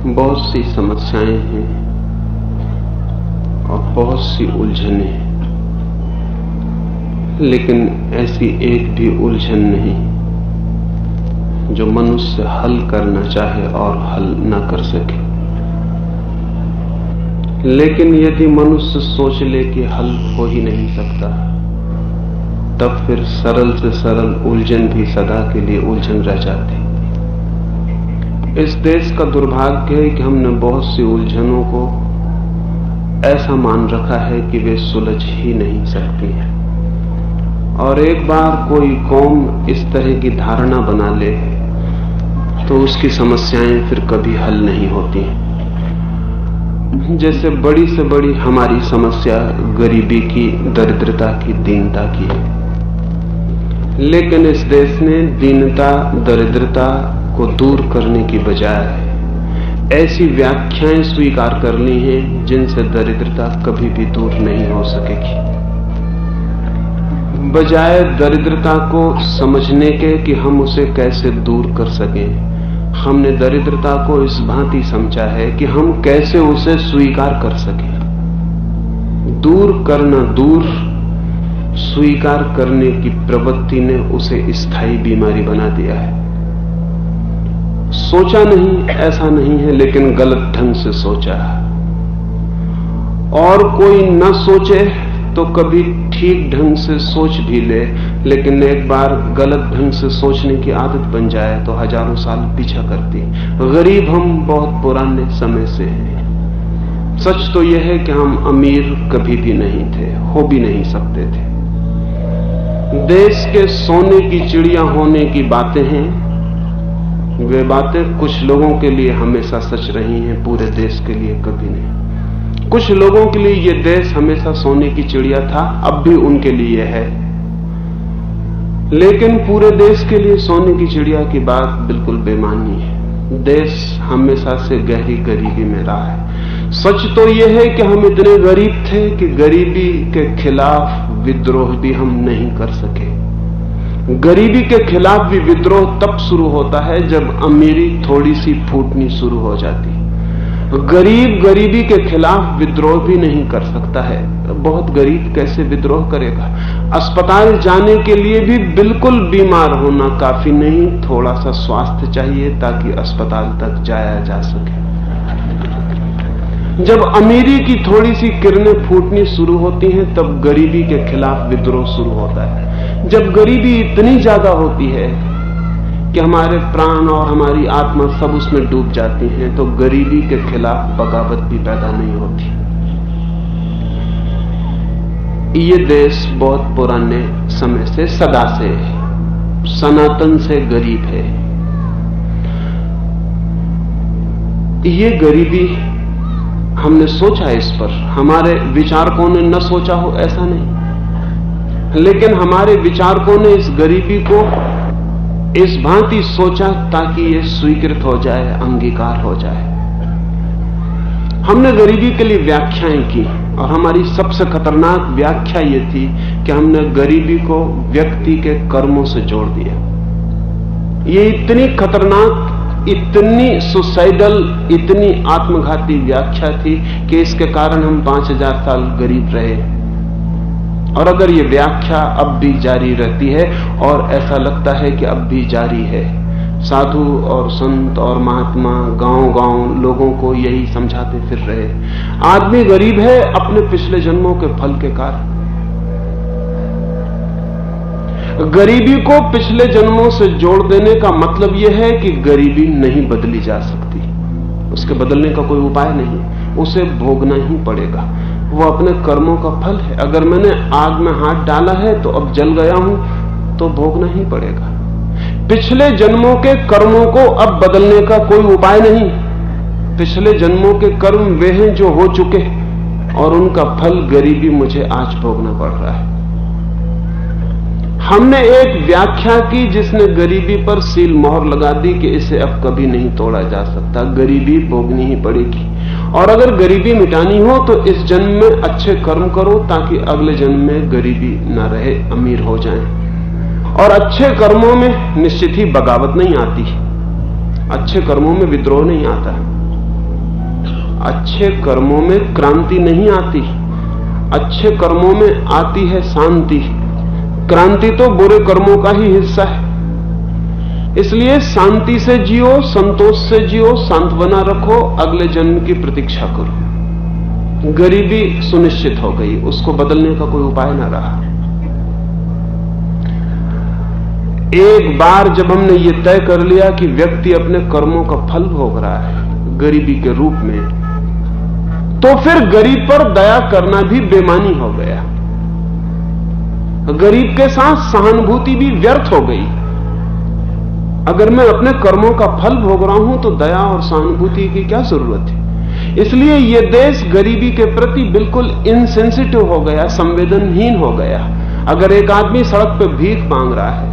बहुत सी समस्याएं हैं और बहुत सी उलझने, लेकिन ऐसी एक भी उलझन नहीं जो मनुष्य हल करना चाहे और हल न कर सके। लेकिन यदि मनुष्य सोच ले कि हल हो ही नहीं सकता, तब फिर सरल से सरल उलझन भी सदा के लिए उलझन रह जाती। इस देश का दुर्भाग्य है कि हमने बहुत सी उलझनों को ऐसा मान रखा है कि वे सुलझ ही नहीं सकती हैं। और एक बार कोई कौम इस तरह की धारणा बना ले तो उसकी समस्याएं फिर कभी हल नहीं होती। जैसे बड़ी से बड़ी हमारी समस्या गरीबी की, दरिद्रता की, दीनता की है। लेकिन इस देश ने दीनता, दरिद्रता को दूर करने की बजाय ऐसी व्याख्याएं स्वीकार कर ली हैं जिनसे दरिद्रता कभी भी दूर नहीं हो सकेगी। बजाय दरिद्रता को समझने के कि हम उसे कैसे दूर कर सकें, हमने दरिद्रता को इस भांति समझा है कि हम कैसे उसे स्वीकार कर सकें। दूर करना दूर, स्वीकार करने की प्रवृत्ति ने उसे स्थायी बीमारी बना दिया है। सोचा नहीं, ऐसा नहीं है, लेकिन गलत ढंग से सोचा। और कोई न सोचे तो कभी ठीक ढंग से सोच भी ले, लेकिन एक बार गलत ढंग से सोचने की आदत बन जाए तो हजारों साल पीछा करती। गरीब हम बहुत पुराने समय से हैं। सच तो यह है कि हम अमीर कभी भी नहीं थे, हो भी नहीं सकते थे। देश के सोने की चिड़िया होने की बातें हैं, वे बातें कुछ लोगों के लिए हमेशा सच रही हैं, पूरे देश के लिए कभी नहीं। कुछ लोगों के लिए यह देश हमेशा सोने की चिड़िया था, अब भी उनके लिए है, लेकिन पूरे देश के लिए सोने की चिड़िया की बात बिल्कुल बेमानी है। देश हमेशा से गहरी गरीबी में रहा है। सच तो यह है कि हम इतने गरीब थे कि गरीबी के खिलाफ विद्रोह भी हम नहीं कर सके। गरीबी के खिलाफ भी विद्रोह तब शुरू होता है जब अमीरी थोड़ी सी फूटनी शुरू हो जाती। गरीब गरीबी के खिलाफ विद्रोह भी नहीं कर सकता है। बहुत गरीब कैसे विद्रोह करेगा? अस्पताल जाने के लिए भी बिल्कुल बीमार होना काफी नहीं, थोड़ा सा स्वास्थ्य चाहिए ताकि अस्पताल तक जाया जा सके। जब अमीरी की थोड़ी सी किरणें फूटनी शुरू होती हैं, तब गरीबी के खिलाफ विद्रोह शुरू होता है। जब गरीबी इतनी ज्यादा होती है कि हमारे प्राण और हमारी आत्मा सब उसमें डूब जाती हैं, तो गरीबी के खिलाफ बगावत भी पैदा नहीं होती। ये देश बहुत पुराने समय से, सदा से, सनातन से गरीब है। ये गरीबी हमने सोचा इस पर, हमारे विचारकों ने न सोचा हो ऐसा नहीं, लेकिन हमारे विचारकों ने इस गरीबी को इस भांति सोचा ताकि ये स्वीकृत हो जाए, अंगीकार हो जाए। हमने गरीबी के लिए व्याख्याएं की और हमारी सबसे खतरनाक व्याख्या ये थी कि हमने गरीबी को व्यक्ति के कर्मों से जोड़ दिया। ये इतनी खतरनाक, इतनी सुसाइडल, इतनी आत्मघाती व्याख्या थी कि इसके कारण हम 5000 साल गरीब रहे। और अगर ये व्याख्या अब भी जारी रहती है, और ऐसा लगता है कि अब भी जारी है, साधु और संत और महात्मा गांव-गांव लोगों को यही समझाते फिर रहे, आदमी गरीब है अपने पिछले जन्मों के फल के कारण। गरीबी को पिछले जन्मों से जोड़ देने का मतलब यह है कि गरीबी नहीं बदली जा सकती, उसके बदलने का कोई उपाय नहीं, उसे भोगना ही पड़ेगा। वो अपने कर्मों का फल है। अगर मैंने आग में हाथ डाला है तो अब जल गया हूं, तो भोगना ही पड़ेगा। पिछले जन्मों के कर्मों को अब बदलने का कोई उपाय नहीं। पिछले जन्मों के कर्म वे हैं जो हो चुके, और उनका फल गरीबी मुझे आज भोगना पड़ रहा है। हमने एक व्याख्या की जिसने गरीबी पर सील मोहर लगा दी कि इसे अब कभी नहीं तोड़ा जा सकता, गरीबी भोगनी ही पड़ेगी। और अगर गरीबी मिटानी हो तो इस जन्म में अच्छे कर्म करो ताकि अगले जन्म में गरीबी न रहे, अमीर हो जाएं। और अच्छे कर्मों में निश्चित ही बगावत नहीं आती, अच्छे कर्मों में विद्रोह नहीं आता। अच्छे कर्मों में क्रांति नहीं आती, अच्छे कर्मों में आती है शांति। क्रांति तो बुरे कर्मों का ही हिस्सा है। इसलिए शांति से जियो, संतोष से जियो, सांत्वना रखो, अगले जन्म की प्रतीक्षा करो। गरीबी सुनिश्चित हो गई, उसको बदलने का कोई उपाय ना रहा। एक बार जब हमने ये तय कर लिया कि व्यक्ति अपने कर्मों का फल भोग रहा है गरीबी के रूप में, तो फिर गरीब पर दया करना भी बेमानी हो गया। गरीब के साथ सहानुभूति भी व्यर्थ हो गई। अगर मैं अपने कर्मों का फल भोग रहा हूं तो दया और सहानुभूति की क्या जरूरत है। इसलिए यह देश गरीबी के प्रति बिल्कुल इनसेंसिटिव हो गया, संवेदनहीन हो गया। अगर एक आदमी सड़क पर भीख मांग रहा है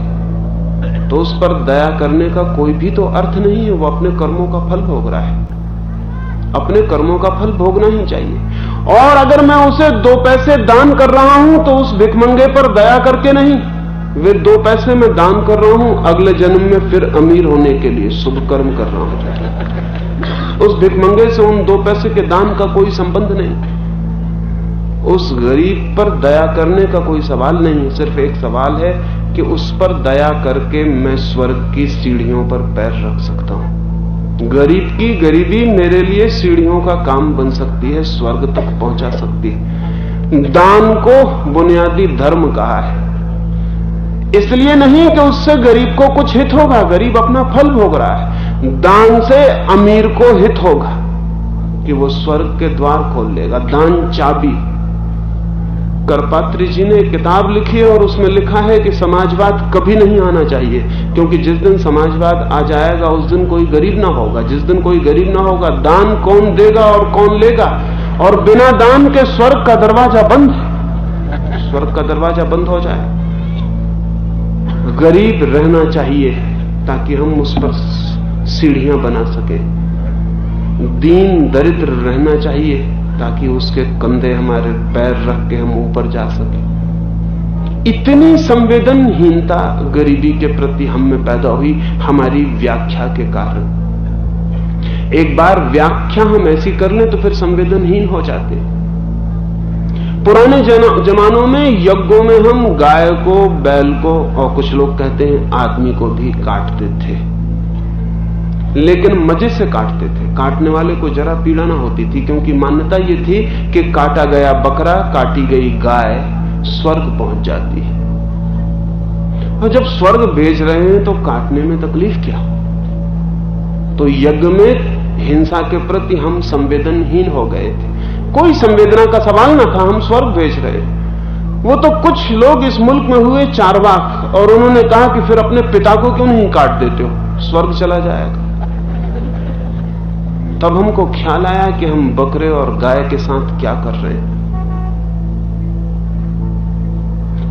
तो उस पर दया करने का कोई भी तो अर्थ नहीं है। वो अपने कर्मों का फल भोग रहा है, अपने कर्मों का फल भोगना ही चाहिए। और अगर मैं उसे 2 पैसे दान कर रहा हूं तो उस भिखमंगे पर दया करके नहीं, वे 2 पैसे मैं दान कर रहा हूं अगले जन्म में फिर अमीर होने के लिए शुभ कर्म कर रहा हूं। उस भिखमंगे से उन 2 पैसे के दान का कोई संबंध नहीं। उस गरीब पर दया करने का कोई सवाल नहीं। सिर्फ एक सवाल है कि उस पर दया करके मैं स्वर्ग की सीढ़ियों पर पैर रख सकता हूं। गरीब की गरीबी मेरे लिए सीढ़ियों का काम बन सकती है, स्वर्ग तक पहुंचा सकती है। दान को बुनियादी धर्म कहा है, इसलिए नहीं कि उससे गरीब को कुछ हित होगा, गरीब अपना फल भोग रहा है। दान से अमीर को हित होगा कि वो स्वर्ग के द्वार खोल लेगा। दान चाबी। करपात्री जी ने एक किताब लिखी है और उसमें लिखा है कि समाजवाद कभी नहीं आना चाहिए, क्योंकि जिस दिन समाजवाद आ जाएगा उस दिन कोई गरीब ना होगा। जिस दिन कोई गरीब ना होगा, दान कौन देगा और कौन लेगा। और बिना दान के स्वर्ग का दरवाजा बंद है, स्वर्ग का दरवाजा बंद हो जाए। गरीब रहना चाहिए ताकि हम उस पर सीढ़ियां बना सके। दीन दरिद्र रहना चाहिए ताकि उसके कंधे हमारे पैर रख के हम ऊपर जा सके। इतनी संवेदनहीनता गरीबी के प्रति हम में पैदा हुई हमारी व्याख्या के कारण। एक बार व्याख्या हम ऐसी कर लें तो फिर संवेदनहीन हो जाते। पुराने जमानों में यज्ञों में हम गाय को, बैल को और कुछ लोग कहते हैं आदमी को भी काटते थे, लेकिन मजे से काटते थे। काटने वाले को जरा पीड़ा ना होती थी, क्योंकि मान्यता यह थी कि काटा गया बकरा, काटी गई गाय स्वर्ग पहुंच जाती है। और जब स्वर्ग भेज रहे हैं तो काटने में तकलीफ क्या। तो यज्ञ में हिंसा के प्रति हम संवेदनहीन हो गए थे। कोई संवेदना का सवाल ना था, हम स्वर्ग भेज रहे। वो तो कुछ लोग इस मुल्क में हुए चारवाक, और उन्होंने कहा कि फिर अपने पिता को क्यों नहीं काट देते हो, स्वर्ग चला जाएगा। तब हमको ख्याल आया कि हम बकरे और गाय के साथ क्या कर रहे हैं।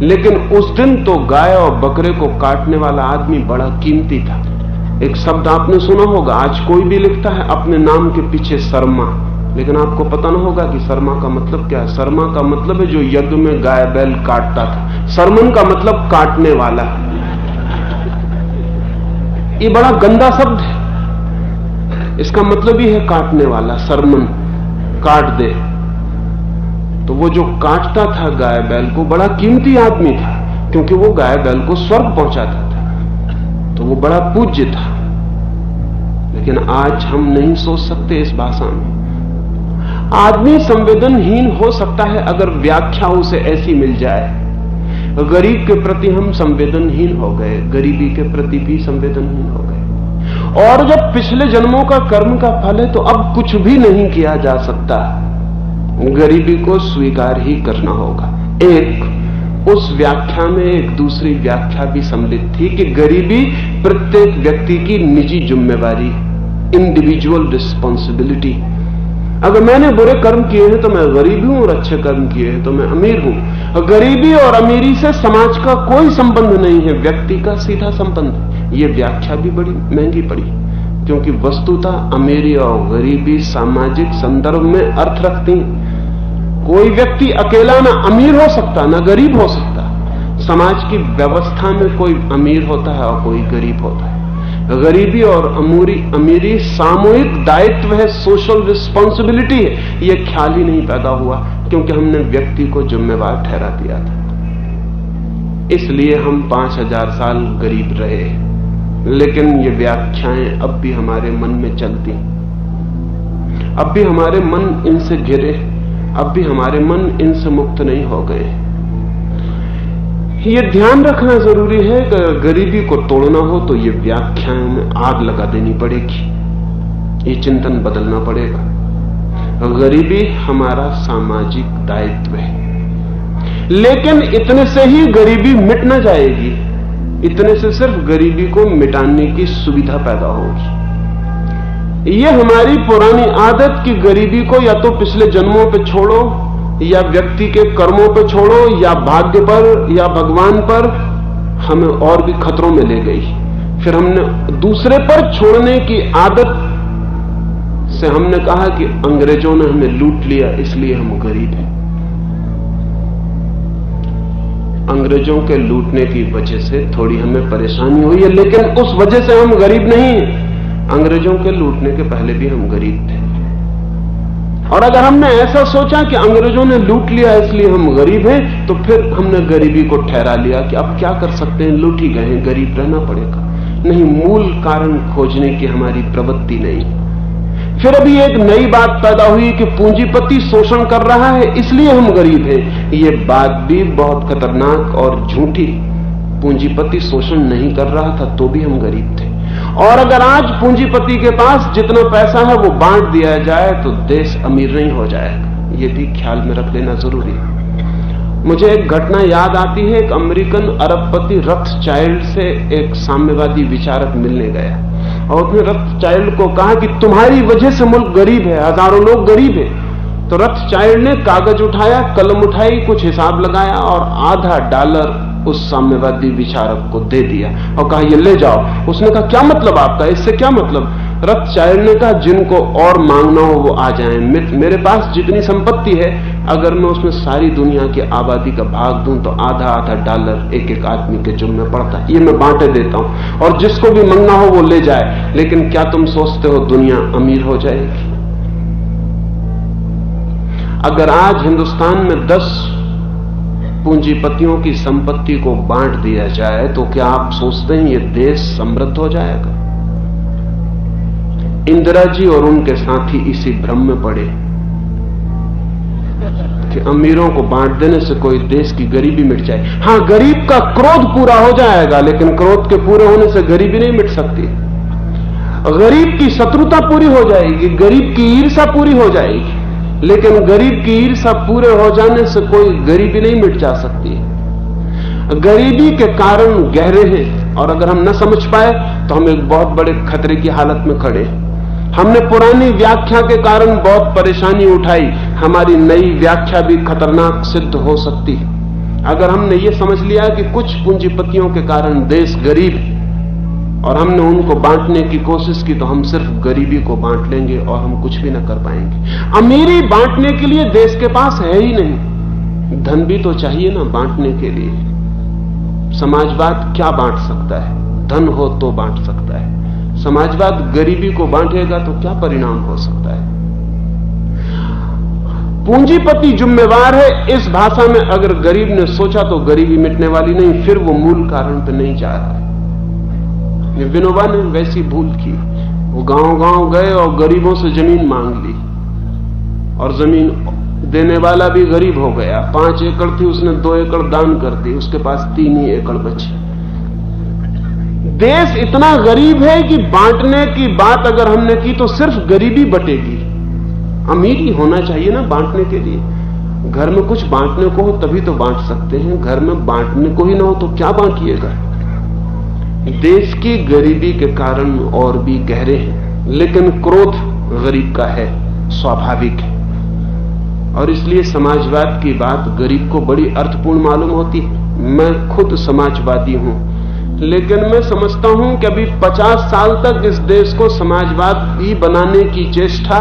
लेकिन उस दिन तो गाय और बकरे को काटने वाला आदमी बड़ा कीमती था। एक शब्द आपने सुना होगा, आज कोई भी लिखता है अपने नाम के पीछे शर्मा, लेकिन आपको पता ना होगा कि शर्मा का मतलब क्या है। शर्मा का मतलब है जो यज्ञ में गाय बैल काटता था। शर्मन का मतलब काटने वाला। ये बड़ा गंदा शब्द है, इसका मतलब ही है काटने वाला। शर्मन काट दे। तो वो जो काटता था गाय बैल को बड़ा कीमती आदमी था, क्योंकि वो गाय बैल को स्वर्ग पहुंचाता था, तो वो बड़ा पूज्य था। लेकिन आज हम नहीं सोच सकते इस भाषा में। आदमी संवेदनहीन हो सकता है अगर व्याख्या उसे ऐसी मिल जाए। गरीब के प्रति हम संवेदनहीन हो गए, गरीबी के प्रति भी संवेदनहीन हो गए। और जब पिछले जन्मों का कर्म का फल है तो अब कुछ भी नहीं किया जा सकता। गरीबी को स्वीकार ही करना होगा। उस व्याख्या में एक दूसरी व्याख्या भी सम्मिलित थी कि गरीबी प्रत्येक व्यक्ति की निजी जिम्मेवारी, इंडिविजुअल रिस्पॉन्सिबिलिटी। अगर मैंने बुरे कर्म किए हैं तो मैं गरीब हूं, और अच्छे कर्म किए हैं तो मैं अमीर हूं। गरीबी और अमीरी से समाज का कोई संबंध नहीं है, व्यक्ति का सीधा संबंध। ये व्याख्या भी बड़ी महंगी पड़ी, क्योंकि वस्तुतः अमीरी और गरीबी सामाजिक संदर्भ में अर्थ रखती हैं। कोई व्यक्ति अकेला ना अमीर हो सकता ना गरीब हो सकता। समाज की व्यवस्था में कोई अमीर होता है और कोई गरीब होता है। गरीबी और अमीरी सामूहिक दायित्व है, सोशल रिस्पॉन्सिबिलिटी है। यह ख्याल ही नहीं पैदा हुआ क्योंकि हमने व्यक्ति को जिम्मेवार ठहरा दिया था। इसलिए हम 5000 साल गरीब रहे, लेकिन ये व्याख्याएं अब भी हमारे मन में चलती, अब भी हमारे मन इनसे घिरे, अब भी हमारे मन इनसे मुक्त नहीं हो गए। ये ध्यान रखना जरूरी है कि गरीबी को तोड़ना हो तो ये व्याख्याओं में आग लगा देनी पड़ेगी, ये चिंतन बदलना पड़ेगा। गरीबी हमारा सामाजिक दायित्व है, लेकिन इतने से ही गरीबी मिट न जाएगी, इतने से सिर्फ गरीबी को मिटाने की सुविधा पैदा होगी। ये हमारी पुरानी आदत की गरीबी को या तो पिछले जन्मों पे छोड़ो, या व्यक्ति के कर्मों पर छोड़ो, या भाग्य पर, या भगवान पर, हमें और भी खतरों में ले गई। फिर हमने दूसरे पर छोड़ने की आदत से हमने कहा कि अंग्रेजों ने हमें लूट लिया इसलिए हम गरीब हैं। अंग्रेजों के लूटने की वजह से थोड़ी हमें परेशानी हुई है, लेकिन उस वजह से हम गरीब नहीं हैं। अंग्रेजों के लूटने के पहले भी हम गरीब थे। और अगर हमने ऐसा सोचा कि अंग्रेजों ने लूट लिया इसलिए हम गरीब हैं, तो फिर हमने गरीबी को ठहरा लिया कि अब क्या कर सकते हैं, लूट ही गए हैं, गरीब रहना पड़ेगा। नहीं, मूल कारण खोजने की हमारी प्रवृत्ति नहीं। फिर अभी एक नई बात पैदा हुई कि पूंजीपति शोषण कर रहा है इसलिए हम गरीब हैं। ये बात भी बहुत खतरनाक और झूठी। पूंजीपति शोषण नहीं कर रहा था तो भी हम गरीब थे। और अगर आज पूंजीपति के पास जितना पैसा है वो बांट दिया जाए तो देश अमीर नहीं हो जाएगा, ये भी ख्याल में रख लेना जरूरी है। मुझे एक घटना याद आती है। एक अमेरिकन अरबपति रॉथस्चाइल्ड से एक साम्यवादी विचारक मिलने गया और उसने रॉथस्चाइल्ड को कहा कि तुम्हारी वजह से मुल्क गरीब है, हजारों लोग गरीब है। तो रॉथस्चाइल्ड ने कागज उठाया, कलम उठाई, कुछ हिसाब लगाया और $1.5 उस साम्यवादी विचारक को दे दिया और कहा ये ले जाओ। उसने कहा क्या मतलब आपका, इससे क्या मतलब? रॉथस्चाइल्ड ने कहा जिनको और मांगना हो वो आ जाएं। मेरे पास जितनी संपत्ति है अगर मैं उसमें सारी दुनिया की आबादी का भाग दूं तो आधा $1 एक एक आदमी के जुम्मे पड़ता है, ये मैं बांटे देता हूं और जिसको भी मांगना हो वो ले जाए। लेकिन क्या तुम सोचते हो दुनिया अमीर हो जाएगी? अगर आज हिंदुस्तान में 10 पूंजीपतियों की संपत्ति को बांट दिया जाए तो क्या आप सोचते हैं ये देश समृद्ध हो जाएगा? इंदिरा जी और उनके साथी इसी भ्रम में पड़े कि अमीरों को बांट देने से कोई देश की गरीबी मिट जाए। हां, गरीब का क्रोध पूरा हो जाएगा, लेकिन क्रोध के पूरे होने से गरीबी नहीं मिट सकती। गरीब की शत्रुता पूरी हो जाएगी, गरीब की ईर्ष्या पूरी हो जाएगी, लेकिन गरीब की ईर्ष्या पूरे हो जाने से कोई गरीबी नहीं मिट जा सकती। गरीबी के कारण गहरे हैं और अगर हम न समझ पाए तो हम एक बहुत बड़े खतरे की हालत में खड़े। हमने पुरानी व्याख्या के कारण बहुत परेशानी उठाई, हमारी नई व्याख्या भी खतरनाक सिद्ध हो सकती है। अगर हमने ये समझ लिया कि कुछ पूंजीपतियों के कारण देश गरीब है और हमने उनको बांटने की कोशिश की तो हम सिर्फ गरीबी को बांट लेंगे और हम कुछ भी न कर पाएंगे। अमीरी बांटने के लिए देश के पास है ही नहीं, धन भी तो चाहिए ना बांटने के लिए। समाजवाद क्या बांट सकता है? धन हो तो बांट सकता है। समाजवाद गरीबी को बांटेगा तो क्या परिणाम हो सकता है? पूंजीपति जिम्मेवार है, इस भाषा में अगर गरीब ने सोचा तो गरीबी मिटने वाली नहीं, फिर वो मूल कारण पे नहीं जा रहा है। विनोबा ने वैसी भूल की, वो गांव-गांव गए और गरीबों से जमीन मांग ली और जमीन देने वाला भी गरीब हो गया। 5 एकड़ थी, उसने 2 एकड़ दान कर दी, उसके पास 3 ही एकड़ बची। देश इतना गरीब है कि बांटने की बात अगर हमने की तो सिर्फ गरीबी बटेगी, अमीरी होना चाहिए ना बांटने के लिए। घर में कुछ बांटने को हो तभी तो बांट सकते हैं, घर में बांटने को ही ना हो तो क्या बांटिएगा? देश की गरीबी के कारण और भी गहरे हैं, लेकिन क्रोध गरीब का है, स्वाभाविक है, और इसलिए समाजवाद की बात गरीब को बड़ी अर्थपूर्ण मालूम होती है। मैं खुद समाजवादी हूं, लेकिन मैं समझता हूं कि अभी 50 साल तक इस देश को समाजवादी बनाने की चेष्टा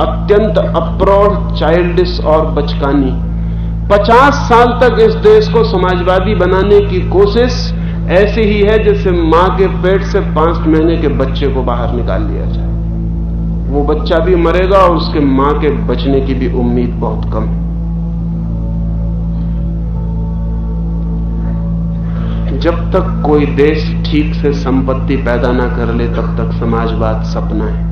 अत्यंत अप्रौढ़, चाइल्डिश और बचकानी। 50 साल तक इस देश को समाजवादी बनाने की कोशिश ऐसे ही है जैसे मां के पेट से 5 महीने के बच्चे को बाहर निकाल लिया जाए। वो बच्चा भी मरेगा और उसके मां के बचने की भी उम्मीद बहुत कम है। जब तक कोई देश ठीक से संपत्ति पैदा ना कर ले तब तक समाजवाद सपना है।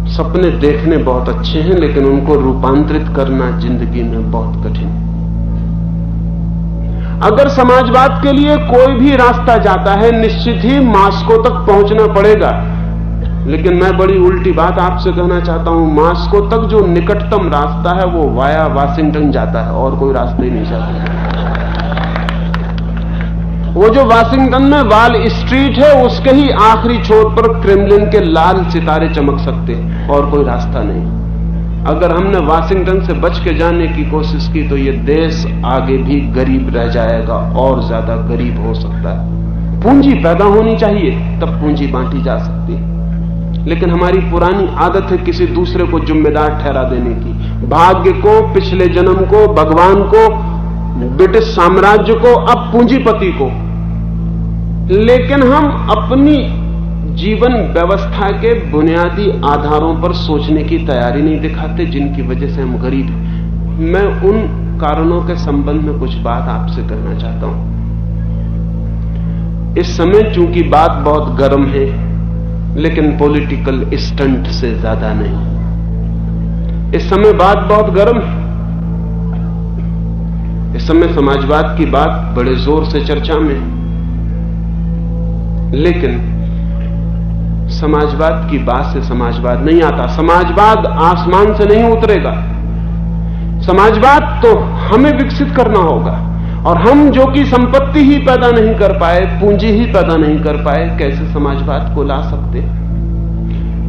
सपने देखने बहुत अच्छे हैं लेकिन उनको रूपांतरित करना जिंदगी में बहुत कठिन है। अगर समाजवाद के लिए कोई भी रास्ता जाता है निश्चित ही मास्को तक पहुंचना पड़ेगा, लेकिन मैं बड़ी उल्टी बात आपसे कहना चाहता हूं। मास्को तक जो निकटतम रास्ता है वो वाया वाशिंगटन जाता है और कोई रास्ता ही नहीं जाता। वो जो वाशिंगटन में वाल स्ट्रीट है उसके ही आखिरी छोर पर क्रेमलिन के लाल सितारे चमक सकते हैं और कोई रास्ता नहीं। अगर हमने वाशिंगटन से बच के जाने की कोशिश की तो ये देश आगे भी गरीब रह जाएगा और ज्यादा गरीब हो सकता है। पूंजी पैदा होनी चाहिए तब पूंजी बांटी जा सकती है, लेकिन हमारी पुरानी आदत है किसी दूसरे को जिम्मेदार ठहरा देने की। भाग्य को, पिछले जन्म को, भगवान को, ब्रिटिश साम्राज्य को, अब पूंजीपति को। लेकिन हम अपनी जीवन व्यवस्था के बुनियादी आधारों पर सोचने की तैयारी नहीं दिखाते जिनकी वजह से हम गरीब हैं। मैं उन कारणों के संबंध में कुछ बात आपसे कहना चाहता हूं। इस समय चूंकि बात बहुत गर्म है लेकिन पॉलिटिकल स्टंट से ज्यादा नहीं। इस समय बात बहुत गर्म है। इस समय समाजवाद की बात बड़े जोर से चर्चा में है, लेकिन समाजवाद की बात से समाजवाद नहीं आता। समाजवाद आसमान से नहीं उतरेगा। समाजवाद तो हमें विकसित करना होगा, और हम जो कि संपत्ति ही पैदा नहीं कर पाए, पूंजी ही पैदा नहीं कर पाए, कैसे समाजवाद को ला सकते?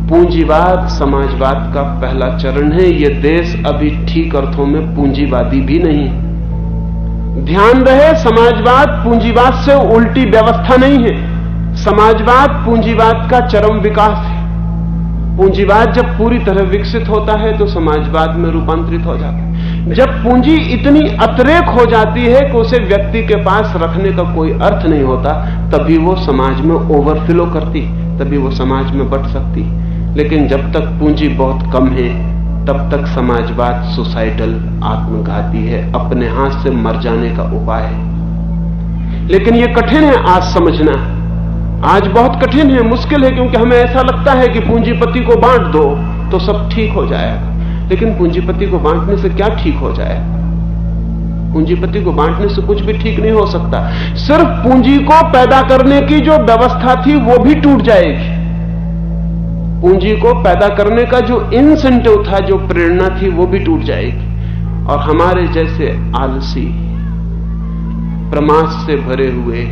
पूंजीवाद समाजवाद का पहला चरण है। यह देश अभी ठीक अर्थों में पूंजीवादी भी नहीं। ध्यान रहे, समाजवाद पूंजीवाद से उल्टी व्यवस्था नहीं है। समाजवाद पूंजीवाद का चरम विकास है। पूंजीवाद जब पूरी तरह विकसित होता है तो समाजवाद में रूपांतरित हो जाता है। जब पूंजी इतनी अतिरेक हो जाती है कि उसे व्यक्ति के पास रखने का कोई अर्थ नहीं होता, तभी वो समाज में ओवरफ्लो करती, तभी वो समाज में बंट सकती। लेकिन जब तक पूंजी बहुत कम है तब तक समाजवाद सुसाइडल, आत्मघाती है, अपने हाथ से मर जाने का उपाय है। लेकिन यह कठिन है आज समझना। आज बहुत कठिन है, मुश्किल है, क्योंकि हमें ऐसा लगता है कि पूंजीपति को बांट दो तो सब ठीक हो जाएगा। लेकिन पूंजीपति को बांटने से क्या ठीक हो जाएगा? पूंजीपति को बांटने से कुछ भी ठीक नहीं हो सकता। सिर्फ पूंजी को पैदा करने की जो व्यवस्था थी वो भी टूट जाएगी। पूंजी को पैदा करने का जो इंसेंटिव था, जो प्रेरणा थी, वो भी टूट जाएगी। और हमारे जैसे आलसी, प्रमाद से भरे हुए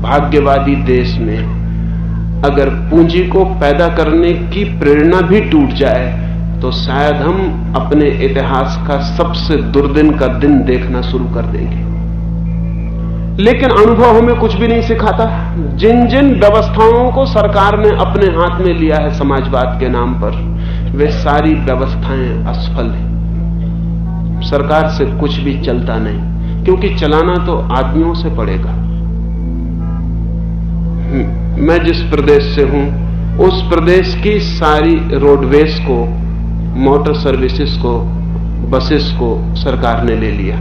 भाग्यवादी देश में अगर पूंजी को पैदा करने की प्रेरणा भी टूट जाए तो शायद हम अपने इतिहास का सबसे दुर्दिन का दिन देखना शुरू कर देंगे। लेकिन अनुभव हमें कुछ भी नहीं सिखाता। जिन जिन व्यवस्थाओं को सरकार ने अपने हाथ में लिया है समाजवाद के नाम पर, वे सारी व्यवस्थाएं असफल हैं। सरकार से कुछ भी चलता नहीं, क्योंकि चलाना तो आदमियों से पड़ेगा। मैं जिस प्रदेश से हूं उस प्रदेश की सारी रोडवेज को, मोटर सर्विसेज को, बसेस को सरकार ने ले लिया।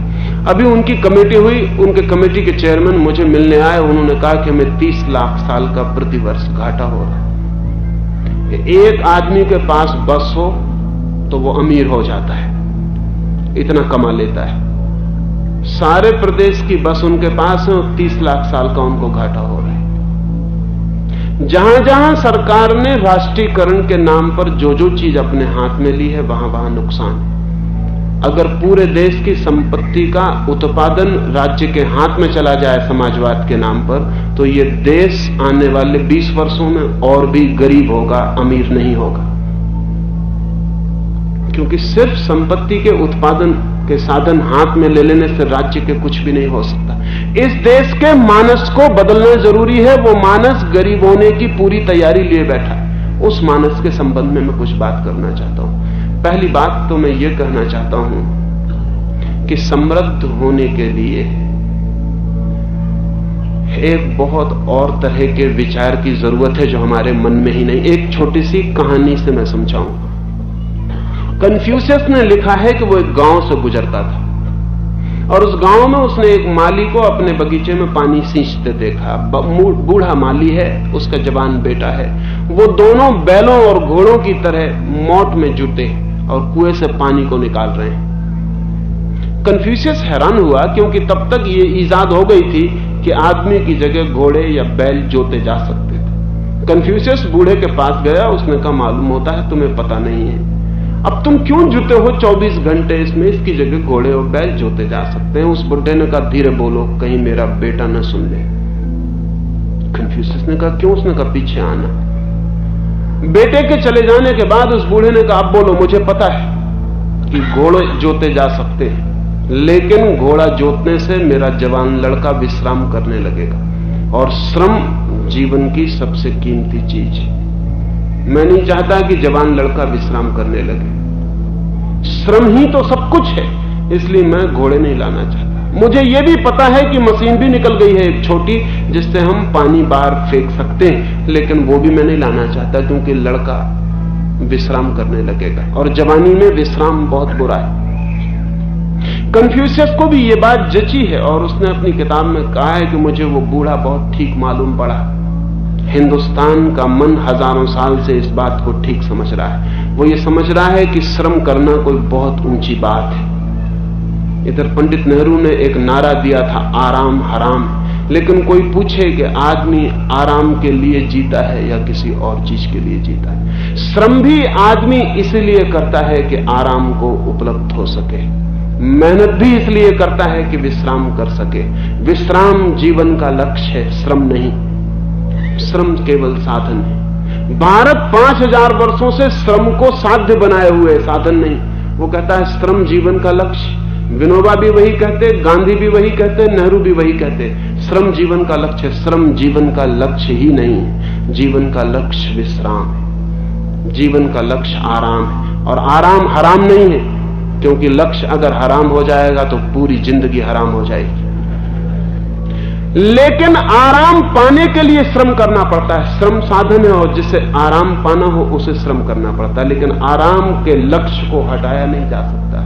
अभी उनकी कमेटी हुई, उनके कमेटी के चेयरमैन मुझे मिलने आए। उन्होंने कहा कि हमें 30 लाख साल का प्रतिवर्ष घाटा हो रहा है। एक आदमी के पास बस हो तो वो अमीर हो जाता है, इतना कमा लेता है। सारे प्रदेश की बस उनके पास है और 30 लाख साल का उनको घाटा हो रहा है। जहां जहां सरकार ने राष्ट्रीयकरण के नाम पर जो जो चीज अपने हाथ में ली है, वहां वहां नुकसान है। अगर पूरे देश की संपत्ति का उत्पादन राज्य के हाथ में चला जाए समाजवाद के नाम पर, तो यह देश आने वाले 20 वर्षों में और भी गरीब होगा, अमीर नहीं होगा। क्योंकि सिर्फ संपत्ति के उत्पादन के साधन हाथ में ले लेने से राज्य के कुछ भी नहीं हो सकता। इस देश के मानस को बदलना जरूरी है। वो मानस गरीब होने की पूरी तैयारी लिए बैठा है। उस मानस के संबंध में मैं कुछ बात करना चाहता हूं। पहली बात तो मैं ये कहना चाहता हूं कि समृद्ध होने के लिए एक बहुत और तरह के विचार की जरूरत है जो हमारे मन में ही नहीं। एक छोटी सी कहानी से मैं समझाऊंगा। कन्फ्यूशियस ने लिखा है कि वो एक गांव से गुजरता था और उस गांव में उसने एक माली को अपने बगीचे में पानी सींचते देखा। बूढ़ा माली है, उसका जवान बेटा है। वो दोनों बैलों और घोड़ों की तरह मौत में जुटे और कुएं से पानी को निकाल रहे हैं। कन्फ्यूशियस हैरान हुआ क्योंकि तब तक ये ईजाद हो गई थी कि आदमी की जगह घोड़े या बैल जोते जा सकते थे। कन्फ्यूशियस बूढ़े के पास गया, उसने कहा मालूम होता है तुम्हें पता नहीं है, अब तुम क्यों जुटे हो 24 घंटे इसमें, इसकी जगह घोड़े और बैल जोते जा सकते हैं। उस बुढ़े ने कहा धीरे बोलो कहीं मेरा बेटा न सुन ले। कन्फ्यूशियस ने कहा क्यों? उसने कहा पीछे आना। बेटे के चले जाने के बाद उस बूढ़े ने कहा अब बोलो मुझे पता है कि घोड़े जोते जा सकते हैं, लेकिन घोड़ा जोतने से मेरा जवान लड़का विश्राम करने लगेगा और श्रम जीवन की सबसे कीमती चीज है। मैं नहीं चाहता कि जवान लड़का विश्राम करने लगे। श्रम ही तो सब कुछ है, इसलिए मैं घोड़े नहीं लाना चाहता। मुझे यह भी पता है कि मशीन भी निकल गई है एक छोटी, जिससे हम पानी बाहर फेंक सकते हैं, लेकिन वो भी मैं नहीं लाना चाहता क्योंकि लड़का विश्राम करने लगेगा और जवानी में विश्राम बहुत बुरा है। कन्फ्यूशियस को भी ये बात जची है और उसने अपनी किताब में कहा है कि मुझे वो बूढ़ा बहुत ठीक मालूम पड़ा। हिंदुस्तान का मन हजारों साल से इस बात को ठीक समझ रहा है। वो ये समझ रहा है कि श्रम करना कोई बहुत ऊंची बात है। इधर पंडित नेहरू ने एक नारा दिया था आराम हराम, लेकिन कोई पूछे कि आदमी आराम के लिए जीता है या किसी और चीज के लिए जीता है। श्रम भी आदमी इसलिए करता है कि आराम को उपलब्ध हो सके, मेहनत भी इसलिए करता है कि विश्राम कर सके। विश्राम जीवन का लक्ष्य है, श्रम नहीं। श्रम केवल साधन है। भारत 5000 वर्षों से श्रम को साध्य बनाए हुए, साधन नहीं। वो कहता है श्रम जीवन का लक्ष्य। विनोबा भी वही कहते, गांधी भी वही कहते, नेहरू भी वही कहते, श्रम जीवन का लक्ष्य। श्रम जीवन का लक्ष्य ही नहीं, जीवन का लक्ष्य विश्राम है, जीवन का लक्ष्य आराम है। और आराम हराम नहीं है, क्योंकि लक्ष्य अगर हराम हो जाएगा तो पूरी जिंदगी हराम हो जाएगी। लेकिन आराम पाने के लिए श्रम करना पड़ता है। श्रम साधन है और जिसे आराम पाना हो उसे श्रम करना पड़ता है, लेकिन आराम के लक्ष्य को हटाया नहीं जा सकता।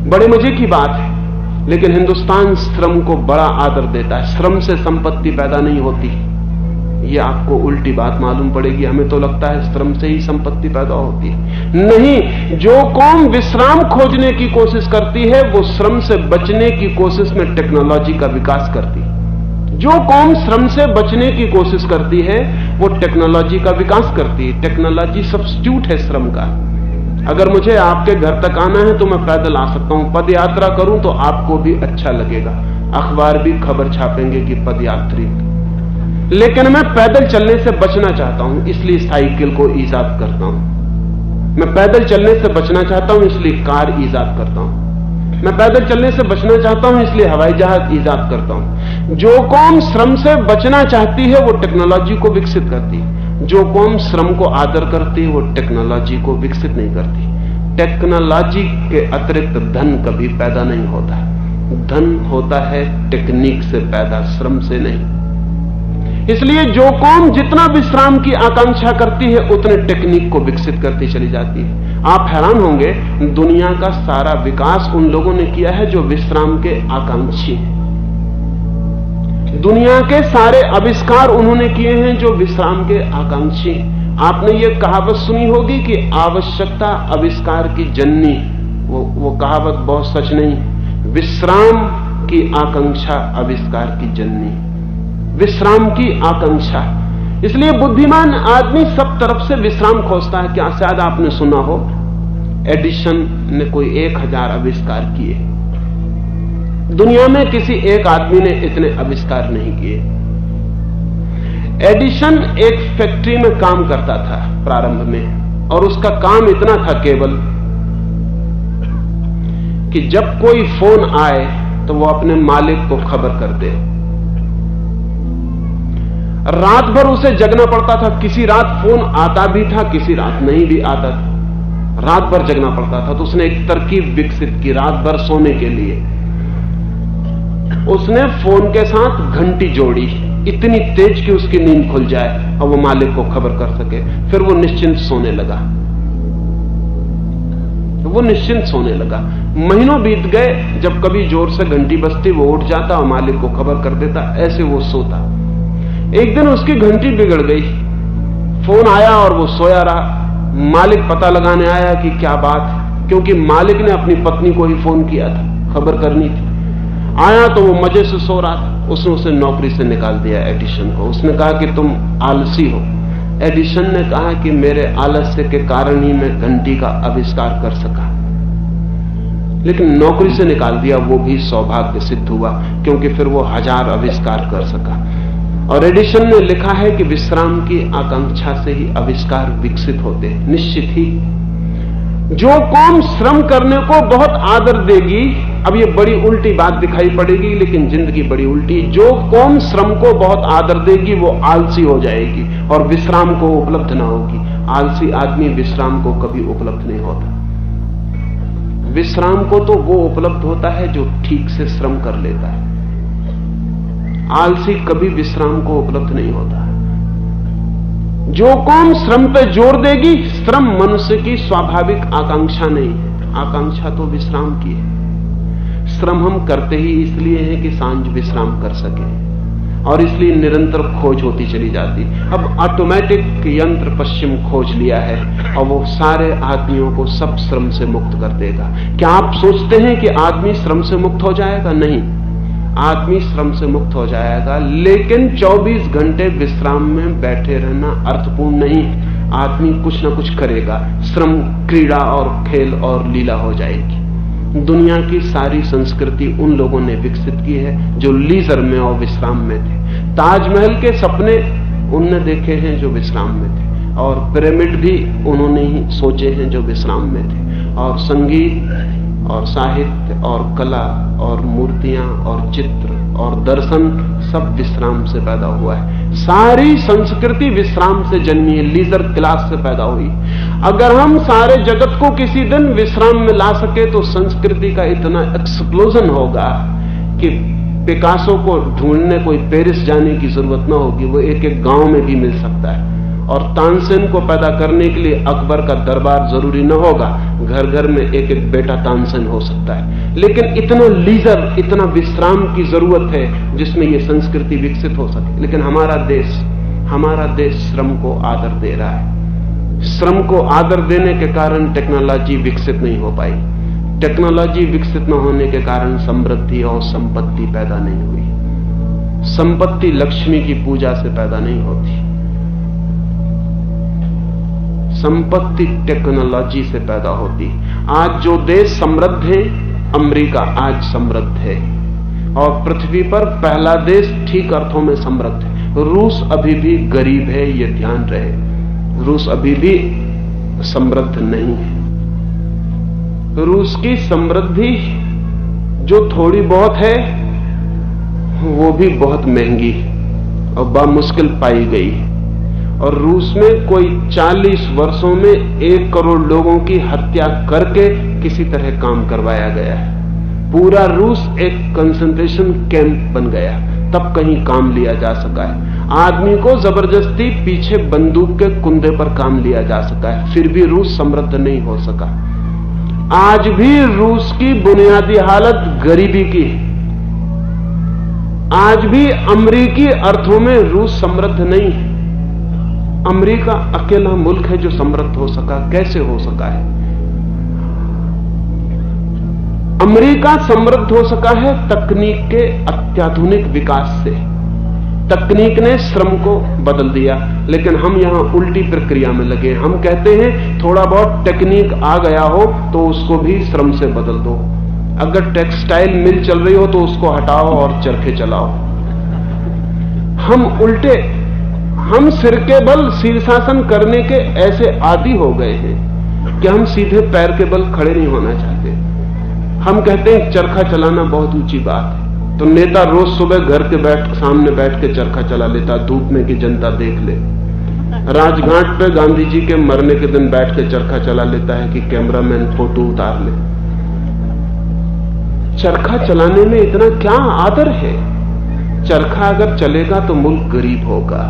बड़े मजे की बात है, लेकिन हिंदुस्तान श्रम को बड़ा आदर देता है। श्रम से संपत्ति पैदा नहीं होती, ये आपको उल्टी बात मालूम पड़ेगी। हमें तो लगता है श्रम से ही संपत्ति पैदा होती है। नहीं, जो कौम विश्राम खोजने की कोशिश करती है वो श्रम से बचने की कोशिश में टेक्नोलॉजी का विकास करती है। जो कौम श्रम से बचने की कोशिश करती है वो टेक्नोलॉजी का विकास करती है। टेक्नोलॉजी सब्स्टिट्यूट है श्रम का। अगर मुझे आपके घर तक आना है तो मैं पैदल आ सकता हूं, पद यात्रा करूं तो आपको भी अच्छा लगेगा, अखबार भी खबर छापेंगे कि पद यात्री। लेकिन मैं पैदल चलने से बचना चाहता हूं, इसलिए साइकिल को ईजाद करता हूं। मैं पैदल चलने से बचना चाहता हूं, इसलिए कार ईजाद करता हूं। मैं पैदल चलने से बचना चाहता हूं, इसलिए हवाई जहाज ईजाद करता हूं। जो कौम श्रम से बचना चाहती है वो टेक्नोलॉजी को विकसित करती है। जो कौम श्रम को आदर करती है वो टेक्नोलॉजी को विकसित नहीं करती। टेक्नोलॉजी के अतिरिक्त धन कभी पैदा नहीं होता। धन होता है टेक्निक से पैदा, श्रम से नहीं। इसलिए जो कौम जितना विश्राम की आकांक्षा करती है उतने टेक्निक को विकसित करती चली जाती है। आप हैरान होंगे, दुनिया का सारा विकास उन लोगों ने किया है जो विश्राम के आकांक्षी हैं। दुनिया के सारे आविष्कार उन्होंने किए हैं जो विश्राम के आकांक्षी हैं। आपने ये कहावत सुनी होगी कि आवश्यकता आविष्कार की जननी। वो कहावत बहुत सच नहीं। विश्राम की आकांक्षा आविष्कार की जननी, विश्राम की आकांक्षा। इसलिए बुद्धिमान आदमी सब तरफ से विश्राम खोजता है। क्या शायद आपने सुना हो एडिशन ने कोई 1000 आविष्कार किए। दुनिया में किसी एक आदमी ने इतने आविष्कार नहीं किए। एडिशन एक फैक्ट्री में काम करता था प्रारंभ में, और उसका काम इतना था केवल कि जब कोई फोन आए तो वो अपने मालिक को खबर कर दे। रात भर उसे जगना पड़ता था। किसी रात फोन आता भी था, किसी रात नहीं भी आता था। रात भर जगना पड़ता था। तो उसने एक तरकीब विकसित की रात भर सोने के लिए। उसने फोन के साथ घंटी जोड़ी इतनी तेज कि उसकी नींद खुल जाए और वो मालिक को खबर कर सके। फिर वो निश्चिंत सोने लगा। वो निश्चिंत सोने लगा। महीनों बीत गए, जब कभी जोर से घंटी बजती वो उठ जाता और मालिक को खबर कर देता। ऐसे वो सोता। एक दिन उसकी घंटी बिगड़ गई, फोन आया और वो सोया रहा। मालिक पता लगाने आया कि क्या बात है, क्योंकि मालिक ने अपनी पत्नी को ही फोन किया था, खबर करनी थी। आया तो वो मजे से सो रहा था। उसने उसे नौकरी से निकाल दिया, एडिशन को। उसने कहा कि तुम आलसी हो। एडिशन ने कहा कि मेरे आलस्य के कारण ही मैं घंटी का आविष्कार कर सका, लेकिन नौकरी से निकाल दिया वो भी सौभाग्य सिद्ध हुआ, क्योंकि फिर वो 1000 आविष्कार कर सका। और एडिशन ने लिखा है कि विश्राम की आकांक्षा से ही आविष्कार विकसित होते हैं। निश्चित ही जो कौम श्रम करने को बहुत आदर देगी, अब ये बड़ी उल्टी बात दिखाई पड़ेगी लेकिन जिंदगी बड़ी उल्टी, जो कौम श्रम को बहुत आदर देगी वो आलसी हो जाएगी और विश्राम को उपलब्ध ना होगी। आलसी आदमी विश्राम को कभी उपलब्ध नहीं होता। विश्राम को तो वो उपलब्ध होता है जो ठीक से श्रम कर लेता है। आलसी कभी विश्राम को उपलब्ध नहीं होता। जो कौम श्रम पे जोर देगी, श्रम मनुष्य की स्वाभाविक आकांक्षा नहीं है, आकांक्षा तो विश्राम की है। श्रम हम करते ही इसलिए है कि सांझ विश्राम कर सके, और इसलिए निरंतर खोज होती चली जाती। अब ऑटोमेटिक यंत्र पश्चिम खोज लिया है और वो सारे आदमियों को सब श्रम से मुक्त कर देगा। क्या आप सोचते हैं कि आदमी श्रम से मुक्त हो जाएगा? नहीं, आदमी श्रम से मुक्त हो जाएगा, लेकिन 24 घंटे विश्राम में बैठे रहना अर्थपूर्ण नहीं। आदमी कुछ ना कुछ करेगा। श्रम क्रीड़ा और खेल और लीला हो जाएगी। दुनिया की सारी संस्कृति उन लोगों ने विकसित की है जो लीजर में और विश्राम में थे। ताजमहल के सपने उनने देखे हैं जो विश्राम में थे, और पिरामिड भी उन्होंने ही सोचे हैं जो विश्राम में थे। और संगीत और साहित्य और कला और मूर्तियां और चित्र और दर्शन सब विश्राम से पैदा हुआ है। सारी संस्कृति विश्राम से जन्मी है, लीजर क्लास से पैदा हुई। अगर हम सारे जगत को किसी दिन विश्राम में ला सके तो संस्कृति का इतना एक्सप्लोजन होगा कि पिकासो को ढूंढने कोई पेरिस जाने की जरूरत ना होगी, वो एक एक गांव में भी मिल सकता है। और तानसेन को पैदा करने के लिए अकबर का दरबार जरूरी न होगा, घर घर में एक एक बेटा तानसेन हो सकता है। लेकिन इतना लीजर, इतना विश्राम की जरूरत है जिसमें यह संस्कृति विकसित हो सके। लेकिन हमारा देश श्रम को आदर दे रहा है। श्रम को आदर देने के कारण टेक्नोलॉजी विकसित नहीं हो पाई। टेक्नोलॉजी विकसित न होने के कारण समृद्धि और संपत्ति पैदा नहीं हुई। संपत्ति लक्ष्मी की पूजा से पैदा नहीं होती, संपत्ति टेक्नोलॉजी से पैदा होती। आज जो देश समृद्ध है, अमेरिका आज समृद्ध है और पृथ्वी पर पहला देश ठीक अर्थों में समृद्ध है। रूस अभी भी गरीब है, ये ध्यान रहे। रूस अभी भी समृद्ध नहीं है। रूस की समृद्धि जो थोड़ी बहुत है वो भी बहुत महंगी और बामुश्किल पाई गई। और रूस में कोई 40 वर्षों में 1 करोड़ लोगों की हत्या करके किसी तरह काम करवाया गया है। पूरा रूस एक कंसंट्रेशन कैंप बन गया, तब कहीं काम लिया जा सका है। आदमी को जबरदस्ती पीछे बंदूक के कुंदे पर काम लिया जा सका है, फिर भी रूस समृद्ध नहीं हो सका। आज भी रूस की बुनियादी हालत गरीबी की है। आज भी अमेरिकी अर्थों में रूस समृद्ध नहीं है। अमेरिका अकेला मुल्क है जो समृद्ध हो सका। कैसे हो सका है? अमेरिका समृद्ध हो सका है तकनीक के अत्याधुनिक विकास से। तकनीक ने श्रम को बदल दिया, लेकिन हम यहां उल्टी प्रक्रिया में लगे। हम कहते हैं थोड़ा बहुत टेक्निक आ गया हो तो उसको भी श्रम से बदल दो। अगर टेक्सटाइल मिल चल रही हो तो उसको हटाओ और चरखे चलाओ। हम सिर के बल शीर्षासन करने के ऐसे आदी हो गए हैं कि हम सीधे पैर के बल खड़े नहीं होना चाहते। हम कहते हैं चरखा चलाना बहुत ऊंची बात है, तो नेता रोज सुबह घर के सामने बैठ के चरखा चला लेता, धूप में कि जनता देख ले। राजघाट पे गांधी जी के मरने के दिन बैठ के चरखा चला लेता है कि कैमरामैन फोटो उतार ले। चरखा चलाने में इतना क्या आदर है? चरखा अगर चलेगा तो मुल्क गरीब होगा,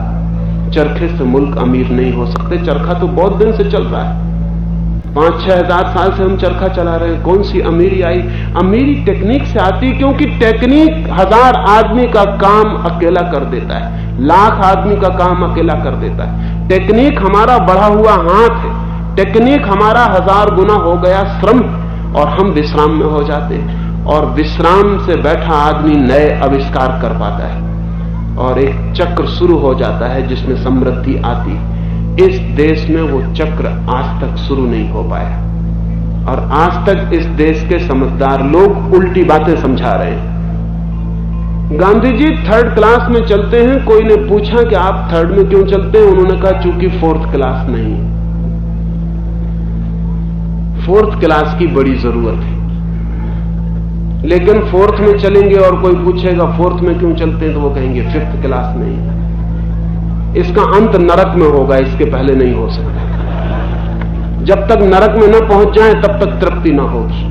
चरखे से मुल्क अमीर नहीं हो सकते। चरखा तो बहुत दिन से चल रहा है, 5-6 हजार साल से हम चरखा चला रहे हैं। कौन सी अमीरी आई? अमीरी टेक्निक से आती, क्योंकि टेक्निक 1000 आदमी का काम अकेला कर देता है, 1,00,000 आदमी का काम अकेला कर देता है। टेक्निक हमारा बढ़ा हुआ हाथ है, टेक्निक हमारा 1000 गुना हो गया श्रम, और हम विश्राम में हो जाते हैं। और विश्राम से बैठा आदमी नए आविष्कार कर पाता है, और एक चक्र शुरू हो जाता है जिसमें समृद्धि आती है। इस देश में वो चक्र आज तक शुरू नहीं हो पाया, और आज तक इस देश के समझदार लोग उल्टी बातें समझा रहे हैं। गांधी जी 3rd क्लास में चलते हैं। कोई ने पूछा कि आप 3rd में क्यों चलते हैं? उन्होंने कहा चूंकि 4th क्लास नहीं है। 4th क्लास की बड़ी जरूरत है, लेकिन 4th में चलेंगे और कोई पूछेगा 4th में क्यों चलते हैं, तो वो कहेंगे 5th क्लास नहीं है। इसका अंत नरक में होगा, इसके पहले नहीं हो सकता। जब तक नरक में न पहुंच जाए तब तक तृप्ति न होगी।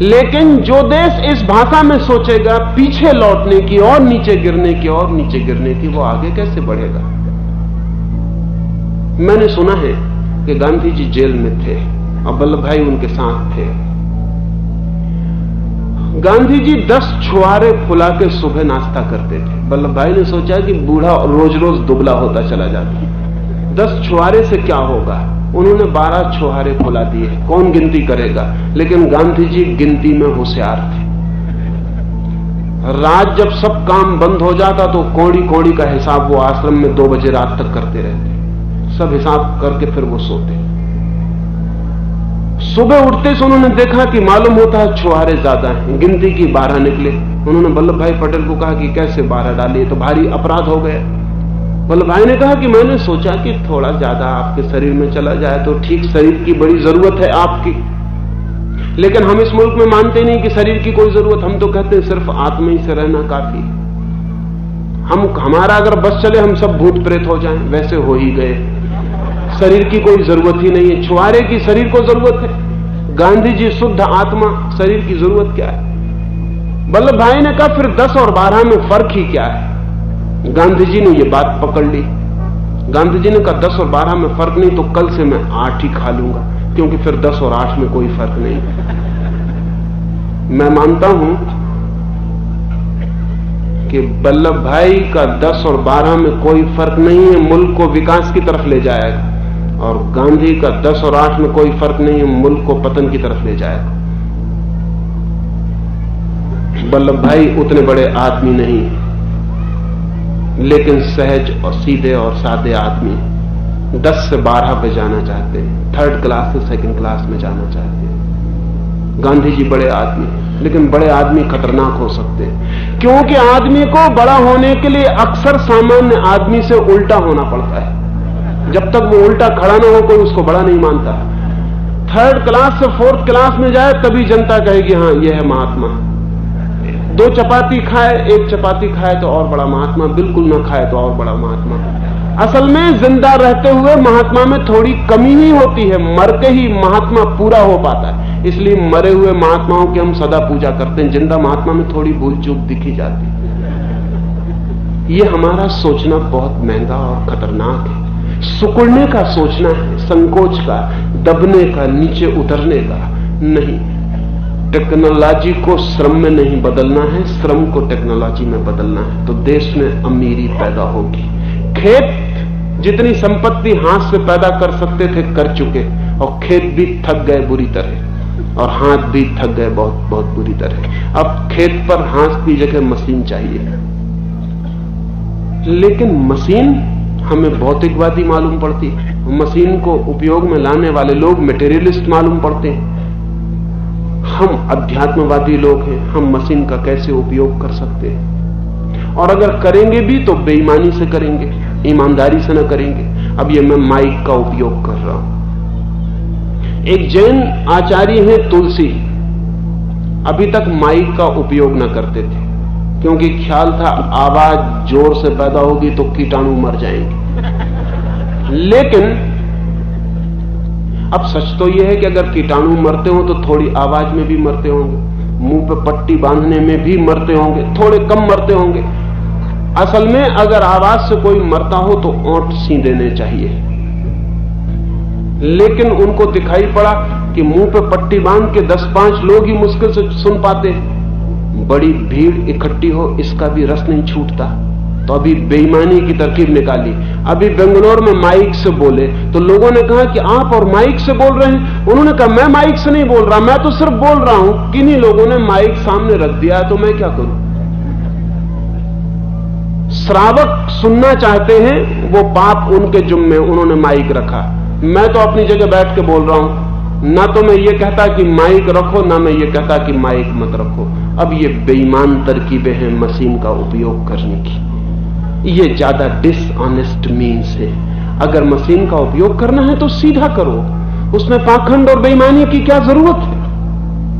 लेकिन जो देश इस भाषा में सोचेगा पीछे लौटने की और नीचे गिरने की और नीचे गिरने की, वो आगे कैसे बढ़ेगा? मैंने सुना है कि गांधी जी जेल में थे और वल्लभ भाई उनके साथ थे। गांधी जी 10 छुहारे फुला के सुबह नाश्ता करते थे। वल्लभ भाई ने सोचा कि बूढ़ा रोज रोज दुबला होता चला जाता है, 10 छुहारे से क्या होगा? उन्होंने 12 छुहारे फुला दिए। कौन गिनती करेगा? लेकिन गांधी जी गिनती में होशियार थे। रात जब सब काम बंद हो जाता तो कौड़ी कौड़ी का हिसाब वो आश्रम में 2 बजे रात तक करते रहते। सब हिसाब करके फिर वो सोते। सुबह उठते से उन्होंने देखा कि मालूम होता है छुहारे ज्यादा हैं, गिनती की 12 निकले। उन्होंने वल्लभ भाई पटेल को कहा कि कैसे 12 डालिए, तो भारी अपराध हो गया। वल्लभ भाई ने कहा कि मैंने सोचा कि थोड़ा ज्यादा आपके शरीर में चला जाए तो ठीक, शरीर की बड़ी जरूरत है आपकी, लेकिन हम इस मुल्क में मानते नहीं कि शरीर की कोई जरूरत। हम तो कहते हैं सिर्फ आत्मा ही से रहना काफी है। हमारा अगर बस चले हम सब भूत प्रेत हो जाएं, वैसे हो ही गए। शरीर की कोई जरूरत ही नहीं है। छुहारे की शरीर को जरूरत है, गांधी जी शुद्ध आत्मा, शरीर की जरूरत क्या है? वल्लभ भाई ने कहा फिर 10 और 12 में फर्क ही क्या है? गांधी जी ने यह बात पकड़ ली। गांधी जी ने कहा 10 और 12 में फर्क नहीं तो कल से मैं 8 ही खा लूंगा, क्योंकि फिर 10 और 8 में कोई फर्क नहीं। मैं मानता हूं कि वल्लभ भाई का 10 और 12 में कोई फर्क नहीं है, मुल्क को विकास की तरफ ले जाएगा, और गांधी का 10 और 8 में कोई फर्क नहीं है, मुल्क को पतन की तरफ ले जाएगा। वल्लभ भाई उतने बड़े आदमी नहीं, लेकिन सहज और सीधे और सादे आदमी। 10 से 12 पे जाना चाहते हैं, 3rd क्लास से 2nd क्लास में जाना चाहते हैं। गांधी जी बड़े आदमी, लेकिन बड़े आदमी खतरनाक हो सकते हैं, क्योंकि आदमी को बड़ा होने के लिए अक्सर सामान्य आदमी से उल्टा होना पड़ता है। जब तक वो उल्टा खड़ा ना हो कोई उसको बड़ा नहीं मानता। 3rd क्लास से 4th क्लास में जाए तभी जनता कहेगी हाँ ये है महात्मा। 2 चपाती खाए, 1 चपाती खाए तो और बड़ा महात्मा, बिल्कुल ना खाए तो और बड़ा महात्मा। असल में जिंदा रहते हुए महात्मा में थोड़ी कमी ही होती है, मर के ही महात्मा पूरा हो पाता है। इसलिए मरे हुए महात्माओं की हम सदा पूजा करते हैं, जिंदा महात्मा में थोड़ी भूल चूक दिखी जाती है। ये हमारा सोचना बहुत महंगा और खतरनाक है। सुकुड़ने का सोचना है, संकोच का, दबने का, नीचे उतरने का नहीं। टेक्नोलॉजी को श्रम में नहीं बदलना है, श्रम को टेक्नोलॉजी में बदलना है, तो देश में अमीरी पैदा होगी। खेत जितनी संपत्ति हाथ से पैदा कर सकते थे कर चुके, और खेत भी थक गए बुरी तरह, और हाथ भी थक गए बहुत बहुत बुरी तरह। अब खेत पर हाथ की जगह मशीन चाहिए, लेकिन मशीन हमें भौतिकवादी मालूम पड़ती है। मशीन को उपयोग में लाने वाले लोग मटेरियलिस्ट मालूम पड़ते हैं। हम अध्यात्मवादी लोग हैं, हम मशीन का कैसे उपयोग कर सकते हैं? और अगर करेंगे भी तो बेईमानी से करेंगे, ईमानदारी से न करेंगे। अब ये मैं माइक का उपयोग कर रहा हूं। एक जैन आचार्य है तुलसी, अभी तक माइक का उपयोग न करते थे, क्योंकि ख्याल था आवाज जोर से पैदा होगी तो कीटाणु मर जाएंगे। लेकिन अब सच तो यह है कि अगर कीटाणु मरते हो तो थोड़ी आवाज में भी मरते होंगे। मुंह पे पट्टी बांधने में भी मरते होंगे, थोड़े कम मरते होंगे। असल में अगर आवाज से कोई मरता हो तो ओंठ सी देने चाहिए, लेकिन उनको दिखाई पड़ा कि मुंह पे पट्टी बांध के 10-5 लोग ही मुश्किल से सुन पाते, बड़ी भीड़ इकट्ठी हो इसका भी रस नहीं छूटता, तो अभी बेईमानी की तरकीब निकाली। अभी बेंगलोर में माइक से बोले तो लोगों ने कहा कि आप और माइक से बोल रहे हैं। उन्होंने कहा मैं माइक से नहीं बोल रहा, मैं तो सिर्फ बोल रहा हूं। किन्हीं लोगों ने माइक सामने रख दिया तो मैं क्या करूं। श्रावक सुनना चाहते हैं, वो पाप उनके जुम्मे, उन्होंने माइक रखा। मैं तो अपनी जगह बैठ के बोल रहा हूं, ना तो मैं ये कहता कि माइक रखो, ना मैं ये कहता कि माइक मत रखो। अब ये बेईमान तरकीबें हैं मशीन का उपयोग करने की, ये ज्यादा डिसऑनेस्ट मीन्स है। अगर मशीन का उपयोग करना है तो सीधा करो, उसमें पाखंड और बेईमानी की क्या जरूरत है?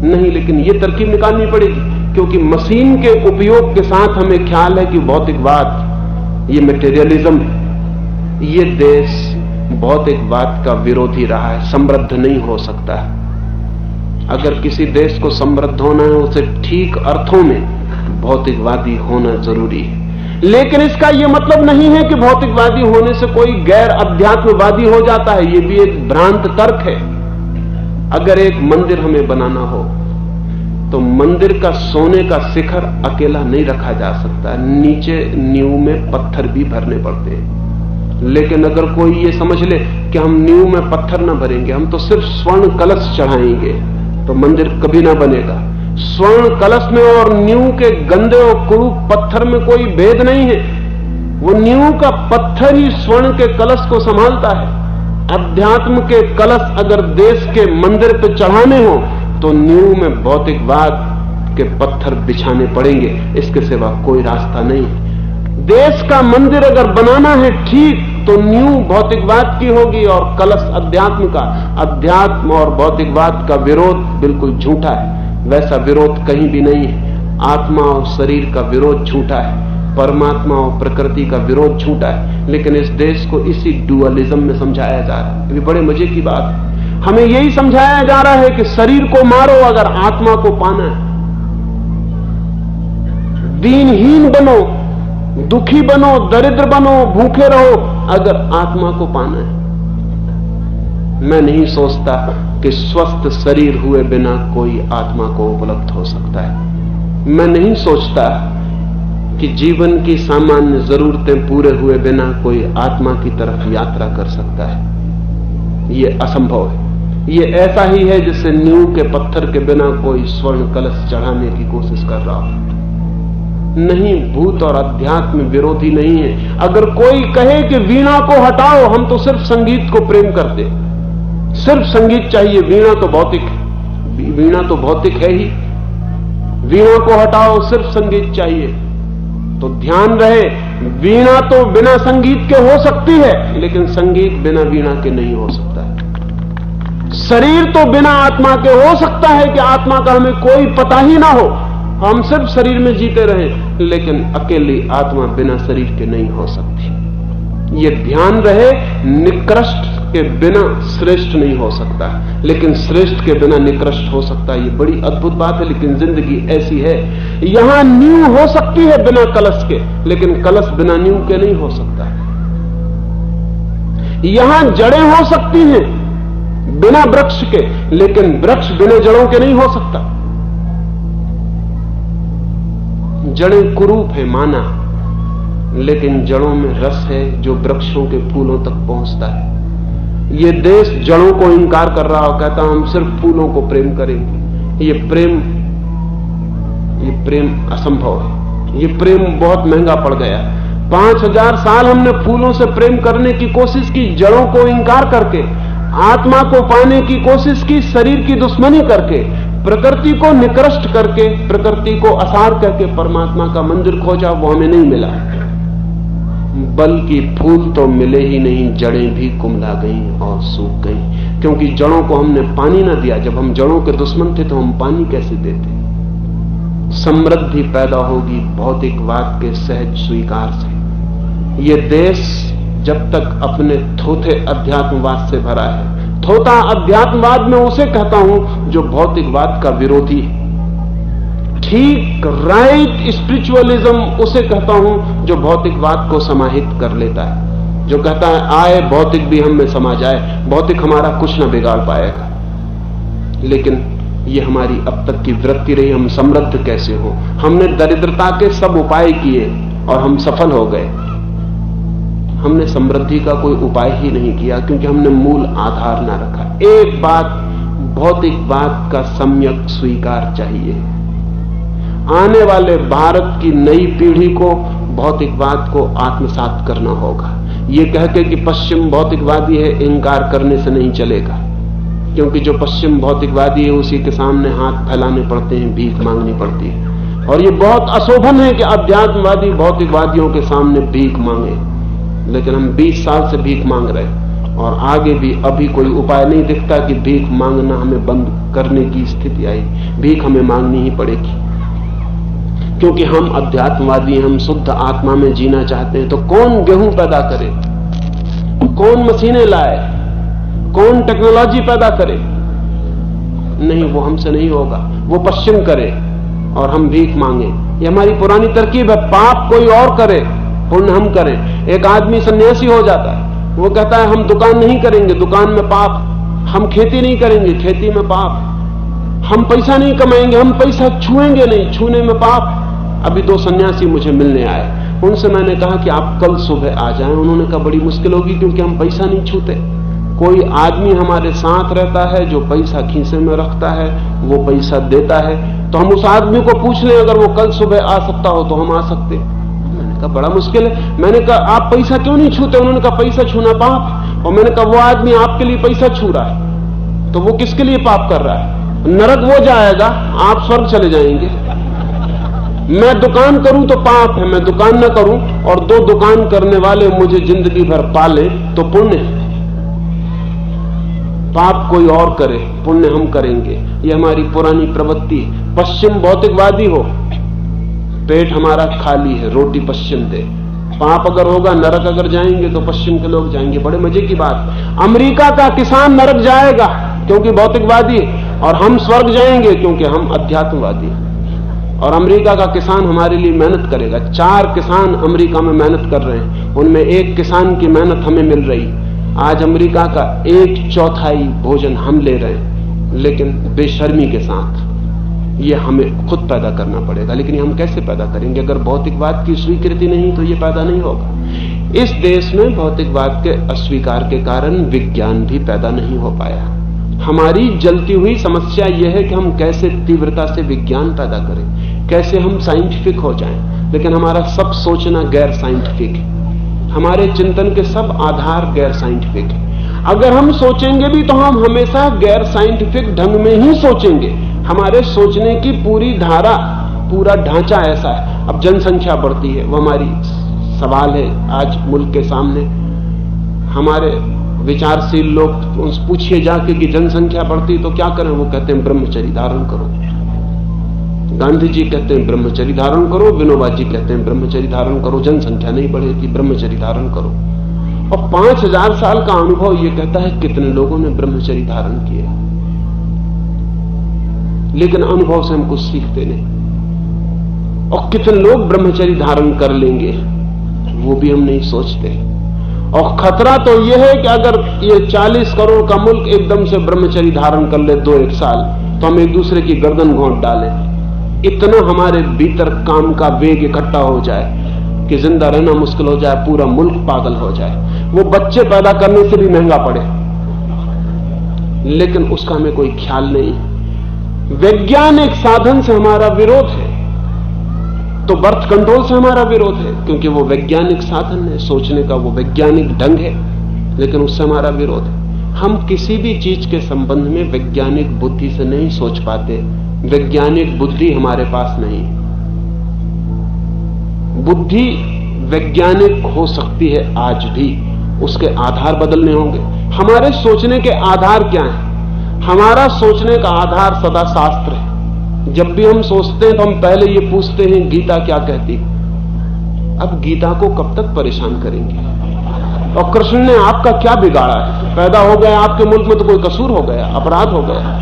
नहीं, लेकिन ये तरकीब निकालनी पड़ेगी, क्योंकि मशीन के उपयोग के साथ हमें ख्याल है कि भौतिकवाद, ये मटेरियलिज्म है। ये देश भौतिकवाद का विरोधी रहा है, समृद्ध नहीं हो सकता है। अगर किसी देश को समृद्ध होना है, उसे ठीक अर्थों में भौतिकवादी होना जरूरी है। लेकिन इसका यह मतलब नहीं है कि भौतिकवादी होने से कोई गैर अध्यात्मवादी हो जाता है। यह भी एक भ्रांत तर्क है। अगर एक मंदिर हमें बनाना हो तो मंदिर का सोने का शिखर अकेला नहीं रखा जा सकता, नीचे नींव में पत्थर भी भरने पड़ते हैं। लेकिन अगर कोई ये समझ ले कि हम नींव में पत्थर ना भरेंगे, हम तो सिर्फ स्वर्ण कलश चढ़ाएंगे, तो मंदिर कभी ना बनेगा। स्वर्ण कलश में और नींव के गंदे और कुरूप पत्थर में कोई भेद नहीं है। वो नींव का पत्थर ही स्वर्ण के कलश को संभालता है। अध्यात्म के कलश अगर देश के मंदिर पे चढ़ाने हो तो नींव में भौतिकवाद के पत्थर बिछाने पड़ेंगे, इसके सिवा कोई रास्ता नहीं है। देश का मंदिर अगर बनाना है ठीक, तो नींव भौतिकवाद की होगी और कलश अध्यात्म का। अध्यात्म और भौतिकवाद का विरोध बिल्कुल झूठा है, वैसा विरोध कहीं भी नहीं है। आत्मा और शरीर का विरोध झूठा है, परमात्मा और प्रकृति का विरोध झूठा है। लेकिन इस देश को इसी डुअलिज्म में समझाया जा रहा है। ये बड़े मजे की बात है। हमें यही समझाया जा रहा है कि शरीर को मारो अगर आत्मा को पाना है, दीनहीन बनो, दुखी बनो, दरिद्र बनो, भूखे रहो अगर आत्मा को पाना है। मैं नहीं सोचता कि स्वस्थ शरीर हुए बिना कोई आत्मा को उपलब्ध हो सकता है। मैं नहीं सोचता कि जीवन की सामान्य जरूरतें पूरे हुए बिना कोई आत्मा की तरफ यात्रा कर सकता है। यह असंभव है। यह ऐसा ही है जैसे नींव के पत्थर के बिना कोई स्वर्ण कलश चढ़ाने की कोशिश कर रहा हो। नहीं, भूत और अध्यात्म विरोधी नहीं है। अगर कोई कहे कि वीणा को हटाओ, हम तो सिर्फ संगीत को प्रेम करते, सिर्फ संगीत चाहिए, वीणा तो भौतिक है। वीणा तो भौतिक है ही, वीणा को हटाओ, सिर्फ संगीत चाहिए। तो ध्यान रहे, वीणा तो बिना संगीत के हो सकती है, लेकिन संगीत बिना वीणा के नहीं हो सकता है। शरीर तो बिना आत्मा के हो सकता है कि आत्मा का हमें कोई पता ही ना हो, हम सिर्फ शरीर में जीते रहें, लेकिन अकेली आत्मा बिना शरीर के नहीं हो सकती। ये ध्यान रहे, निकृष्ट के बिना श्रेष्ठ नहीं हो सकता, लेकिन श्रेष्ठ के बिना निकृष्ट हो सकता है। ये बड़ी अद्भुत बात है, लेकिन जिंदगी ऐसी है। यहां नींव हो सकती है बिना कलश के, लेकिन कलश बिना नींव के नहीं हो सकता। यहां जड़ें हो सकती हैं बिना वृक्ष के, लेकिन वृक्ष बिना जड़ों के नहीं हो सकता। जड़ें कुरूप है माना, लेकिन जड़ों में रस है जो वृक्षों के फूलों तक पहुंचता है। ये देश जड़ों को इंकार कर रहा और कहता हम सिर्फ फूलों को प्रेम करेंगे। ये प्रेम असंभव है। ये प्रेम बहुत महंगा पड़ गया। 5000 साल हमने फूलों से प्रेम करने की कोशिश की, जड़ों को इंकार करके, आत्मा को पाने की कोशिश की, शरीर की दुश्मनी करके, प्रकृति को निकृष्ट करके, प्रकृति को असार करके परमात्मा का मंदिर खोजा, वो हमें नहीं मिला। बल्कि फूल तो मिले ही नहीं, जड़ें भी कुम्हला गईं और सूख गईं, क्योंकि जड़ों को हमने पानी ना दिया। जब हम जड़ों के दुश्मन थे तो हम पानी कैसे देते? समृद्धि पैदा होगी भौतिकवाद के सहज स्वीकार से। ये देश जब तक अपने थोथे अध्यात्मवाद से भरा है, थोथा अध्यात्मवाद में उसे कहता हूं जो भौतिकवाद का विरोधी है। ठीक राइट स्पिरिचुअलिज्म उसे कहता हूं जो भौतिकवाद को समाहित कर लेता है, जो कहता है आए भौतिक भी हम में समा जाए, भौतिक हमारा कुछ ना बिगाड़ पाएगा। लेकिन ये हमारी अब तक की वृत्ति रही, हम समृद्ध कैसे हो। हमने दरिद्रता के सब उपाय किए और हम सफल हो गए। हमने समृद्धि का कोई उपाय ही नहीं किया क्योंकि हमने मूल आधार ना रखा। एक बात भौतिकवाद का सम्यक स्वीकार चाहिए। आने वाले भारत की नई पीढ़ी को भौतिकवाद को आत्मसात करना होगा। ये कह के कि पश्चिम भौतिकवादी है, इंकार करने से नहीं चलेगा, क्योंकि जो पश्चिम भौतिकवादी है उसी के सामने हाथ फैलाने पड़ते हैं, भीख मांगनी पड़ती है। और ये बहुत अशोभन है कि अध्यात्मवादी भौतिकवादियों के सामने भीख मांगे, लेकिन हम 20 साल से भीख मांग रहे हैं और आगे भी अभी कोई उपाय नहीं दिखता कि भीख मांगना हमें बंद करने की स्थिति आई। भीख हमें मांगनी ही पड़ेगी, क्योंकि हम अध्यात्मवादी, हम शुद्ध आत्मा में जीना चाहते हैं। तो कौन गेहूं पैदा करे, कौन मशीनें लाए, कौन टेक्नोलॉजी पैदा करे? नहीं, वो हमसे नहीं होगा, वो पश्चिम करे और हम भीख मांगे। ये हमारी पुरानी तरकीब है। पाप कोई और करे, पुण्य हम करें। एक आदमी सन्यासी हो जाता है, वो कहता है हम दुकान नहीं करेंगे, दुकान में पाप। हम खेती नहीं करेंगे, खेती में पाप। हम पैसा नहीं कमाएंगे, हम पैसा छुएंगे नहीं, छूने में पाप। अभी 2 सन्यासी मुझे मिलने आए, उनसे मैंने कहा कि आप कल सुबह आ जाएं। उन्होंने कहा बड़ी मुश्किल होगी क्योंकि हम पैसा नहीं छूते। कोई आदमी हमारे साथ रहता है जो पैसा खीसे में रखता है, वो पैसा देता है, तो हम उस आदमी को पूछ लें अगर वो कल सुबह आ सकता हो तो हम आ सकते। मैंने कहा बड़ा मुश्किल है। मैंने कहा आप पैसा क्यों नहीं छूते? उन्होंने कहा पैसा छूना पाप। और मैंने कहा वो आदमी आपके लिए पैसा छू रहा है तो वो किसके लिए पाप कर रहा है? नरक वो जाएगा, आप स्वर्ग चले जाएंगे। मैं दुकान करूं तो पाप है, मैं दुकान न करूं और 2 दुकान करने वाले मुझे जिंदगी भर पाले तो पुण्य है। पाप कोई और करे, पुण्य हम करेंगे। ये हमारी पुरानी प्रवृत्ति है। पश्चिम भौतिकवादी हो, पेट हमारा खाली है, रोटी पश्चिम दे। पाप अगर होगा, नरक अगर जाएंगे तो पश्चिम के लोग जाएंगे। बड़े मजे की बात, अमेरिका का किसान नरक जाएगा क्योंकि भौतिकवादी है, और हम स्वर्ग जाएंगे क्योंकि हम अध्यात्मवादी हैं। और अमेरिका का किसान हमारे लिए मेहनत करेगा। 4 किसान अमेरिका में मेहनत कर रहे हैं, उनमें 1 किसान की मेहनत हमें मिल रही। आज अमेरिका का 1/4 भोजन हम ले रहे हैं, लेकिन बेशर्मी के साथ। ये हमें खुद पैदा करना पड़ेगा। लेकिन ये हम कैसे पैदा करेंगे? अगर भौतिकवाद की स्वीकृति नहीं तो ये पैदा नहीं होगा। इस देश में भौतिकवाद के अस्वीकार के कारण विज्ञान भी पैदा नहीं हो पाया। हमारी जलती हुई समस्या यह है कि हम कैसे तीव्रता से विज्ञान पैदा करें, कैसे हम साइंटिफिक हो जाएं। लेकिन हमारा सब सोचना गैर साइंटिफिक है, हमारे चिंतन के सब आधार गैर साइंटिफिक है। अगर हम सोचेंगे भी तो हम हमेशा गैर साइंटिफिक ढंग में ही सोचेंगे। हमारे सोचने की पूरी धारा, पूरा ढांचा ऐसा है। अब जनसंख्या बढ़ती है, वो हमारी सवाल है आज मुल्क के सामने। हमारे विचारशील लोग पूछिए जाके कि जनसंख्या बढ़ती तो क्या करें? वो कहते हैं ब्रह्मचर्य धारण करो। गांधी जी कहते हैं ब्रह्मचर्य धारण करो, विनोबा जी कहते हैं ब्रह्मचर्य धारण करो, जनसंख्या नहीं बढ़ेगी, ब्रह्मचर्य धारण करो। और 5000 साल का अनुभव ये कहता है कितने लोगों ने ब्रह्मचर्य धारण किया, लेकिन अनुभव से हम कुछ सीखते नहीं। और कितने लोग ब्रह्मचर्य धारण कर लेंगे वो भी हम नहीं सोचते। और खतरा तो यह है कि अगर ये 40 करोड़ का मुल्क एकदम से ब्रह्मचर्य धारण कर ले 2-1 साल, तो हम एक दूसरे की गर्दन घोंट डालें। इतना हमारे भीतर काम का वेग इकट्ठा हो जाए कि जिंदा रहना मुश्किल हो जाए, पूरा मुल्क पागल हो जाए। वो बच्चे पैदा करने से भी महंगा पड़े, लेकिन उसका हमें कोई ख्याल नहीं। वैज्ञानिक साधन से हमारा विरोध है तो बर्थ कंट्रोल से हमारा विरोध है, क्योंकि वो वैज्ञानिक साधन है, सोचने का वो वैज्ञानिक ढंग है, लेकिन उससे हमारा विरोध है। हम किसी भी चीज के संबंध में वैज्ञानिक बुद्धि से नहीं सोच पाते। वैज्ञानिक बुद्धि हमारे पास नहीं। बुद्धि वैज्ञानिक हो सकती है आज भी, उसके आधार बदलने होंगे। हमारे सोचने के आधार क्या हैं? हमारा सोचने का आधार सदा शास्त्र है। जब भी हम सोचते हैं तो हम पहले ये पूछते हैं गीता क्या कहती। अब गीता को कब तक परेशान करेंगे? और कृष्ण ने आपका क्या बिगाड़ा है? पैदा हो गया आपके मुल्क में तो कोई कसूर हो गया, अपराध हो गया,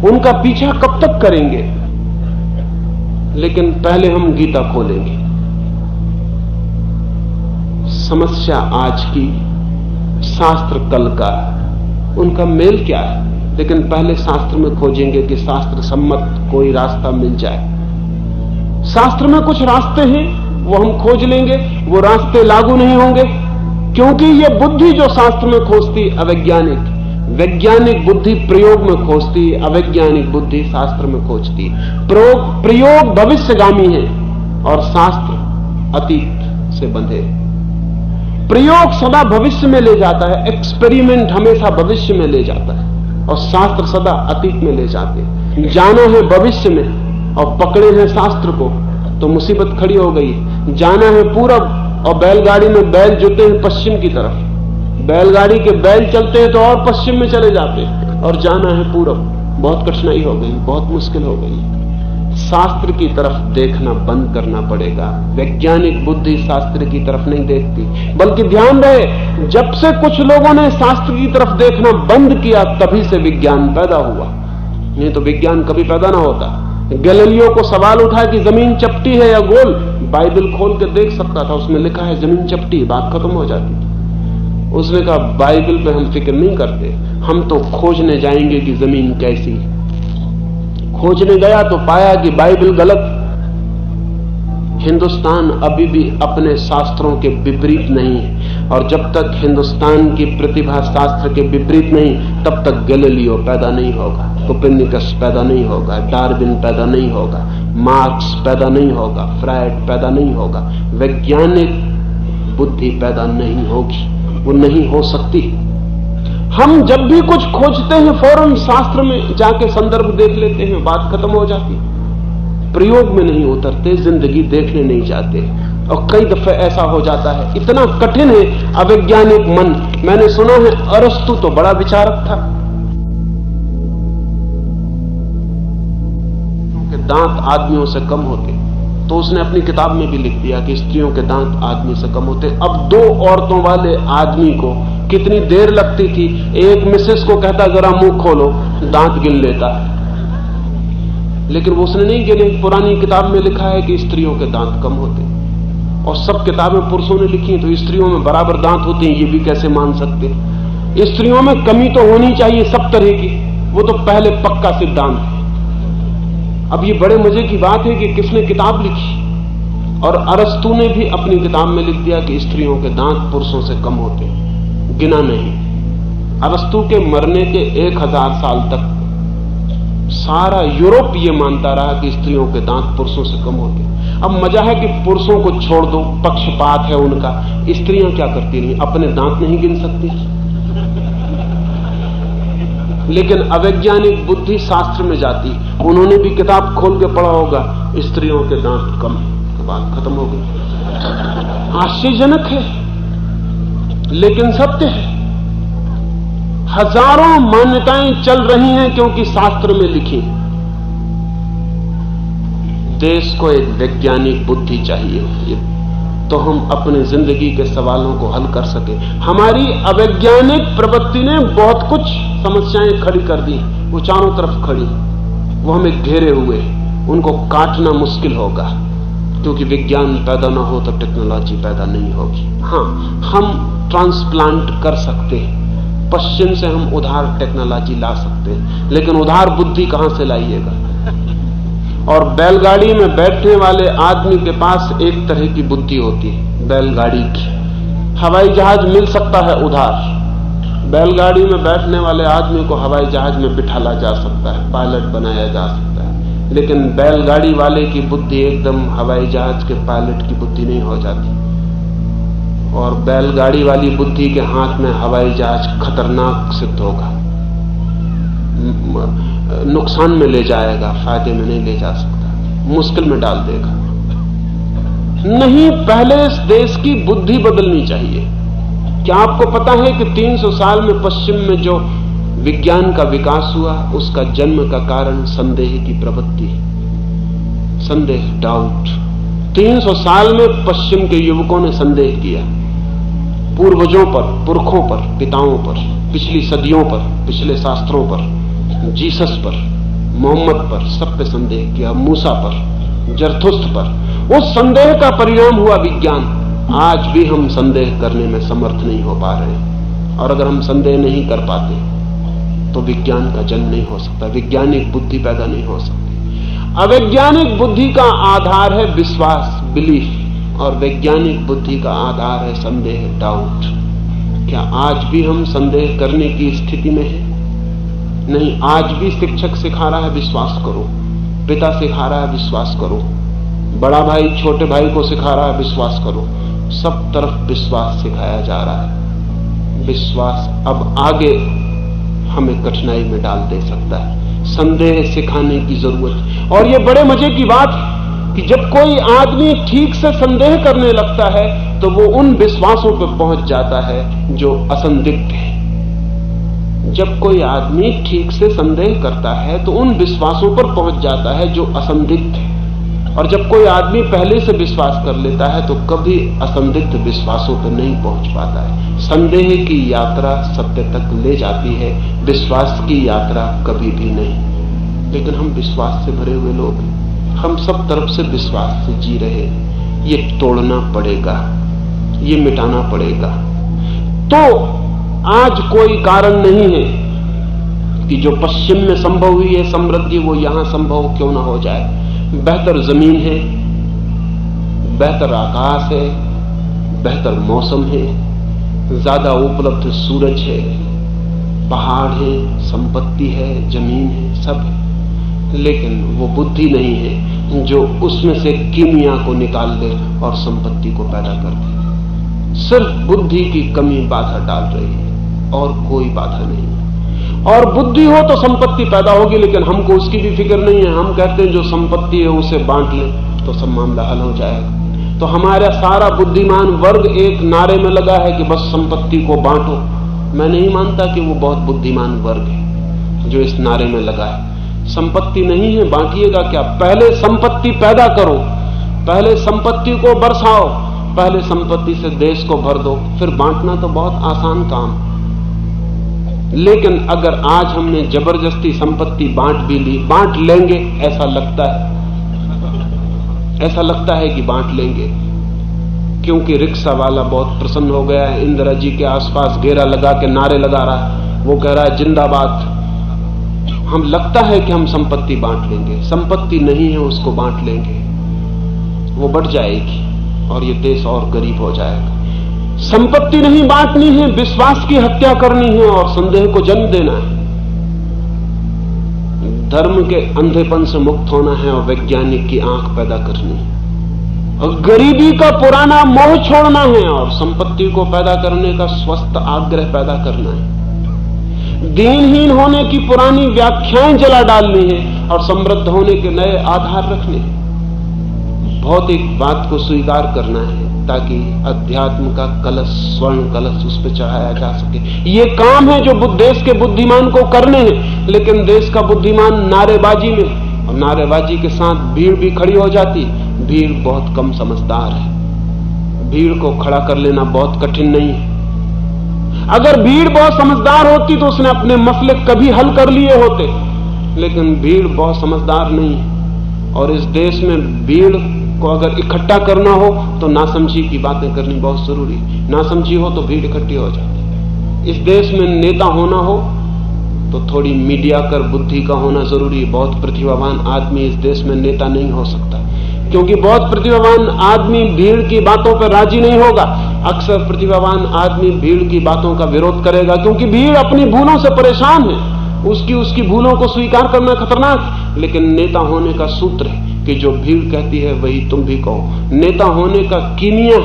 उनका पीछा कब तक करेंगे? लेकिन पहले हम गीता खोलेंगे। समस्या आज की, शास्त्र कल का, उनका मेल क्या है? लेकिन पहले शास्त्र में खोजेंगे कि शास्त्र सम्मत कोई रास्ता मिल जाए। शास्त्र में कुछ रास्ते हैं, वो हम खोज लेंगे। वो रास्ते लागू नहीं होंगे, क्योंकि ये बुद्धि जो शास्त्र में खोजती अवैज्ञानिक, वैज्ञानिक बुद्धि प्रयोग में खोजती, अवैज्ञानिक बुद्धि शास्त्र में खोजती। प्रयोग भविष्यगामी है और शास्त्र अतीत से बंधे। प्रयोग सदा भविष्य में ले जाता है, एक्सपेरिमेंट हमेशा भविष्य में ले जाता है, और शास्त्र सदा अतीत में ले जाते हैं। जाना है भविष्य में और पकड़े हैं शास्त्र को तो मुसीबत खड़ी हो गई। जाना है पूरब और बैलगाड़ी में बैल जुटे हैं पश्चिम की तरफ। बैलगाड़ी के बैल चलते हैं तो और पश्चिम में चले जाते हैं, और जाना है पूरब। बहुत कठिनाई हो गई, बहुत मुश्किल हो गई। शास्त्र की तरफ देखना बंद करना पड़ेगा। वैज्ञानिक बुद्धि शास्त्र की तरफ नहीं देखती, बल्कि ध्यान रहे, जब से कुछ लोगों ने शास्त्र की तरफ देखना बंद किया तभी से विज्ञान पैदा हुआ, नहीं तो विज्ञान कभी पैदा ना होता। गैलीलियो को सवाल उठा कि जमीन चपटी है या गोल, बाइबल खोल के देख सकता था, उसमें लिखा है जमीन चपटी, बात खत्म हो जाती थी। उसने कहा बाइबल पे हम फिक्र नहीं करते, हम तो खोजने जाएंगे कि जमीन कैसी। खोजने गया तो पाया कि बाइबल गलत। हिंदुस्तान अभी भी अपने शास्त्रों के विपरीत नहीं है, और जब तक हिंदुस्तान की प्रतिभा शास्त्र के विपरीत नहीं, तब तक गैलीलियो पैदा नहीं होगा, कोpernicus पैदा नहीं होगा, डार्विन पैदा नहीं होगा, मार्क्स पैदा नहीं होगा, फ्रायड पैदा नहीं होगा। वैज्ञानिक बुद्धि पैदा नहीं होगी, वो नहीं हो सकती। हम जब भी कुछ खोजते हैं फौरन शास्त्र में जाके संदर्भ देख लेते हैं, बात खत्म हो जाती। प्रयोग में नहीं उतरते, जिंदगी देखने नहीं जाते, और कई दफे ऐसा हो जाता है। इतना कठिन है अवैज्ञानिक मन। मैंने सुना है अरस्तु तो बड़ा विचारक था, क्योंकि दांत आदमियों से कम होते, तो उसने अपनी किताब में भी लिख दिया कि स्त्रियों के दांत आदमी से कम होते। अब 2 औरतों वाले आदमी को कितनी देर लगती थी, एक मिसेस को कहता जरा मुंह खोलो, दांत गिन लेता, लेकिन वो उसने नहीं गिने। पुरानी किताब में लिखा है कि स्त्रियों के दांत कम होते, और सब किताबें पुरुषों ने लिखी तो स्त्रियों में बराबर दांत होते हैं, ये भी कैसे मान सकते? स्त्रियों में कमी तो होनी चाहिए सब तरह की, वो तो पहले पक्का सिद्धांत है। अब ये बड़े मजे की बात है कि किसने किताब लिखी, और अरस्तु ने भी अपनी किताब में लिख दिया कि स्त्रियों के दांत पुरुषों से कम होते हैं, गिना नहीं। अरस्तु के मरने के 1000 साल तक सारा यूरोप ये मानता रहा कि स्त्रियों के दांत पुरुषों से कम होते हैं। अब मजा है कि पुरुषों को छोड़ दो, पक्षपात है उनका, स्त्रियां क्या करती नहीं, अपने दांत नहीं गिन सकती। लेकिन अवैज्ञानिक बुद्धि शास्त्र में जाती, उन्होंने भी किताब खोल के पढ़ा होगा स्त्रियों के दांत कम, तो बात खत्म हो गई। आश्चर्यजनक है लेकिन सत्य है। हजारों मान्यताएं चल रही हैं क्योंकि शास्त्र में लिखी। देश को एक वैज्ञानिक बुद्धि चाहिए तो हम अपने जिंदगी के सवालों को हल कर सके। हमारी अवैज्ञानिक प्रवृत्ति ने बहुत कुछ समस्याएं खड़ी कर दी, वो चारों तरफ खड़ी, वो हमें घेरे हुए, उनको काटना मुश्किल होगा, क्योंकि विज्ञान पैदा ना हो तो टेक्नोलॉजी पैदा नहीं होगी। हाँ, हम ट्रांसप्लांट कर सकते हैं, पश्चिम से हम उधार टेक्नोलॉजी ला सकते हैं, लेकिन उधार बुद्धि कहां से लाइएगा? और बैलगाड़ी में बैठने वाले आदमी के पास एक तरह की बुद्धि होती है बैलगाड़ी की। हवाई जहाज मिल सकता है उधार, बैलगाड़ी में बैठने वाले आदमी को हवाई जहाज में बिठाला जा सकता है, पायलट बनाया जा सकता है, लेकिन बैलगाड़ी वाले की बुद्धि एकदम हवाई जहाज के पायलट की बुद्धि नहीं हो जाती। और बैलगाड़ी वाली बुद्धि के हाथ में हवाई जहाज खतरनाक सिद्ध होगा, नुकसान में ले जाएगा, फायदे में नहीं ले जा सकता, मुश्किल में डाल देगा। नहीं, पहले इस देश की बुद्धि बदलनी चाहिए। क्या आपको पता है कि 300 साल में पश्चिम में जो विज्ञान का विकास हुआ उसका जन्म का कारण संदेह की प्रवृत्ति है, संदेह, डाउट। 300 साल में पश्चिम के युवकों ने संदेह किया, पूर्वजों पर, पुरखों पर, पिताओं पर, पिछली सदियों पर, पिछले शास्त्रों पर, जीसस पर, मोहम्मद पर, सब पे संदेह किया, मूसा पर, जरथुस्त्र पर। उस संदेह का परिणाम हुआ विज्ञान। आज भी हम संदेह करने में समर्थ नहीं हो पा रहे हैं, और अगर हम संदेह नहीं कर पाते तो विज्ञान का जन्म नहीं हो सकता, वैज्ञानिक बुद्धि पैदा नहीं हो सकती। अवैज्ञानिक बुद्धि का आधार है विश्वास, बिलीफ, और वैज्ञानिक बुद्धि का आधार है संदेह, डाउट। क्या आज भी हम संदेह करने की स्थिति में हैं? नहीं, आज भी शिक्षक सिखा रहा है विश्वास करो, पिता सिखा रहा है विश्वास करो, बड़ा भाई छोटे भाई को सिखा रहा है विश्वास करो। सब तरफ विश्वास सिखाया जा रहा है। विश्वास अब आगे हमें कठिनाई में डाल दे सकता है। संदेह सिखाने की जरूरत। और ये बड़े मजे की बात है कि जब कोई आदमी ठीक से संदेह करने लगता है तो वो उन विश्वासों पर पहुंच जाता है जो असंदिग्ध है। जब कोई आदमी ठीक से संदेह करता है तो उन विश्वासों पर पहुंच जाता है जो असंदिग्ध है। और जब कोई आदमी पहले से विश्वास कर लेता है तो कभी असंदिग्ध विश्वासों पर नहीं पहुंच पाता है। संदेह की यात्रा सत्य तक ले जाती है, विश्वास की यात्रा कभी भी नहीं। लेकिन हम विश्वास से भरे हुए लोग हैं, हम सब तरफ से विश्वास से जी रहे हैं। ये तोड़ना पड़ेगा, ये मिटाना पड़ेगा। तो आज कोई कारण नहीं है कि जो पश्चिम में संभव हुई है समृद्धि वो यहां संभव क्यों ना हो जाए। बेहतर जमीन है, बेहतर आकाश है, बेहतर मौसम है, ज्यादा उपलब्ध सूरज है, पहाड़ है, संपत्ति है, जमीन है, सब है। लेकिन वो बुद्धि नहीं है जो उसमें से कीमिया को निकाल दे और संपत्ति को पैदा कर दे। सिर्फ बुद्धि की कमी बाधा डाल रही है और कोई बाधा नहीं। और बुद्धि हो तो संपत्ति पैदा होगी, लेकिन हमको उसकी भी फिक्र नहीं है। हम कहते हैं जो संपत्ति है उसे बांट लें तो सब मामला हल हो जाएगा। तो हमारा सारा बुद्धिमान वर्ग एक नारे में लगा है कि बस संपत्ति को बांटो। मैं नहीं मानता कि वो बहुत बुद्धिमान वर्ग है जो इस नारे में लगा है। संपत्ति नहीं है, बांटिएगा क्या? पहले संपत्ति पैदा करो, पहले संपत्ति को बरसाओ, पहले संपत्ति से देश को भर दो, फिर बांटना तो बहुत आसान काम। लेकिन अगर आज हमने जबरदस्ती संपत्ति बांट भी ली, बांट लेंगे ऐसा लगता है कि बांट लेंगे, क्योंकि रिक्शा वाला बहुत प्रसन्न हो गया है, इंदिरा जी के आसपास घेरा लगा के नारे लगा रहा है, वो कह रहा है जिंदाबाद। हम लगता है कि हम संपत्ति बांट लेंगे, संपत्ति नहीं है उसको बांट लेंगे, वो बढ़ जाएगी और ये देश और गरीब हो जाएगा। संपत्ति नहीं बांटनी है, विश्वास की हत्या करनी है और संदेह को जन्म देना है। धर्म के अंधेपन से मुक्त होना है और वैज्ञानिक की आंख पैदा करनी है। और गरीबी का पुराना मोह छोड़ना है और संपत्ति को पैदा करने का स्वस्थ आग्रह पैदा करना है। दीनहीन होने की पुरानी व्याख्याएं जला डालनी है और समृद्ध होने के नए आधार रखने हैं। भौतिक बात को स्वीकार करना है ताकि अध्यात्म का कलश, स्वर्ण कलश उस पर चढ़ाया जा सके। ये काम है जो देश के बुद्धिमान को करने हैं। लेकिन देश का बुद्धिमान नारेबाजी में, और नारेबाजी के साथ भीड़ भी खड़ी हो जाती। भीड़ बहुत कम समझदार है, भीड़ को खड़ा कर लेना बहुत कठिन नहीं है। अगर भीड़ बहुत समझदार होती तो उसने अपने मसले कभी हल कर लिए होते, लेकिन भीड़ बहुत समझदार नहीं है। और इस देश में भीड़ को अगर इकट्ठा करना हो तो नासमझी की बातें करनी बहुत जरूरी। नासमझी हो तो भीड़ इकट्ठी हो जाती। इस देश में नेता होना हो तो थोड़ी मीडिया कर बुद्धि का होना जरूरी है। बहुत प्रतिभावान आदमी इस देश में नेता नहीं हो सकता, क्योंकि बहुत प्रतिभावान आदमी भीड़ की बातों पर राजी नहीं होगा। अक्सर प्रतिभावान आदमी भीड़ की बातों का विरोध करेगा, क्योंकि भीड़ अपनी भूलों से परेशान है। उसकी भूलों को स्वीकार करना खतरनाक। लेकिन नेता होने का सूत्र है कि जो भीड़ कहती है वही तुम भी कहो। नेता होने का कीमिया,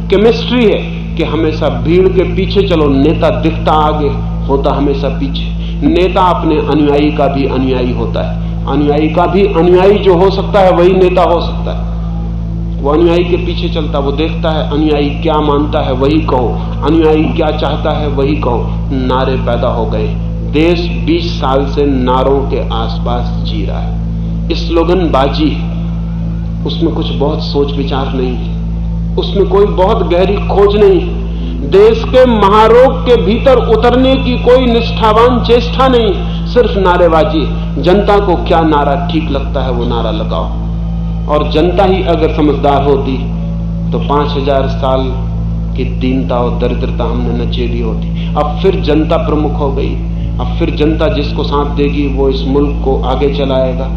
केमिस्ट्री है कि हमेशा भीड़ के पीछे चलो। नेता दिखता आगे, होता हमेशा पीछे। नेता अपने अनुयायी का भी अनुयायी होता है, अनुयायी का भी अनुयायी जो हो सकता है वही नेता हो सकता है। वो अनुयायी के पीछे चलता, वो देखता है अनुयायी क्या मानता है वही कहो, अनुयायी क्या चाहता है वही कहो। नारे पैदा हो गए। देश 20 साल से नारों के आसपास जी रहा है। स्लोगन बाजी है, उसमें कुछ बहुत सोच विचार नहीं है, उसमें कोई बहुत गहरी खोज नहीं है। देश के महारोग के भीतर उतरने की कोई निष्ठावान चेष्टा नहीं, सिर्फ नारेबाजी। जनता को क्या नारा ठीक लगता है वो नारा लगाओ। और जनता ही अगर समझदार होती तो 5000 साल की दीनता और दरिद्रता हमने न झेली होती। अब फिर जनता प्रमुख हो गई। अब फिर जनता जिसको साथ देगी वो इस मुल्क को आगे चलाएगा।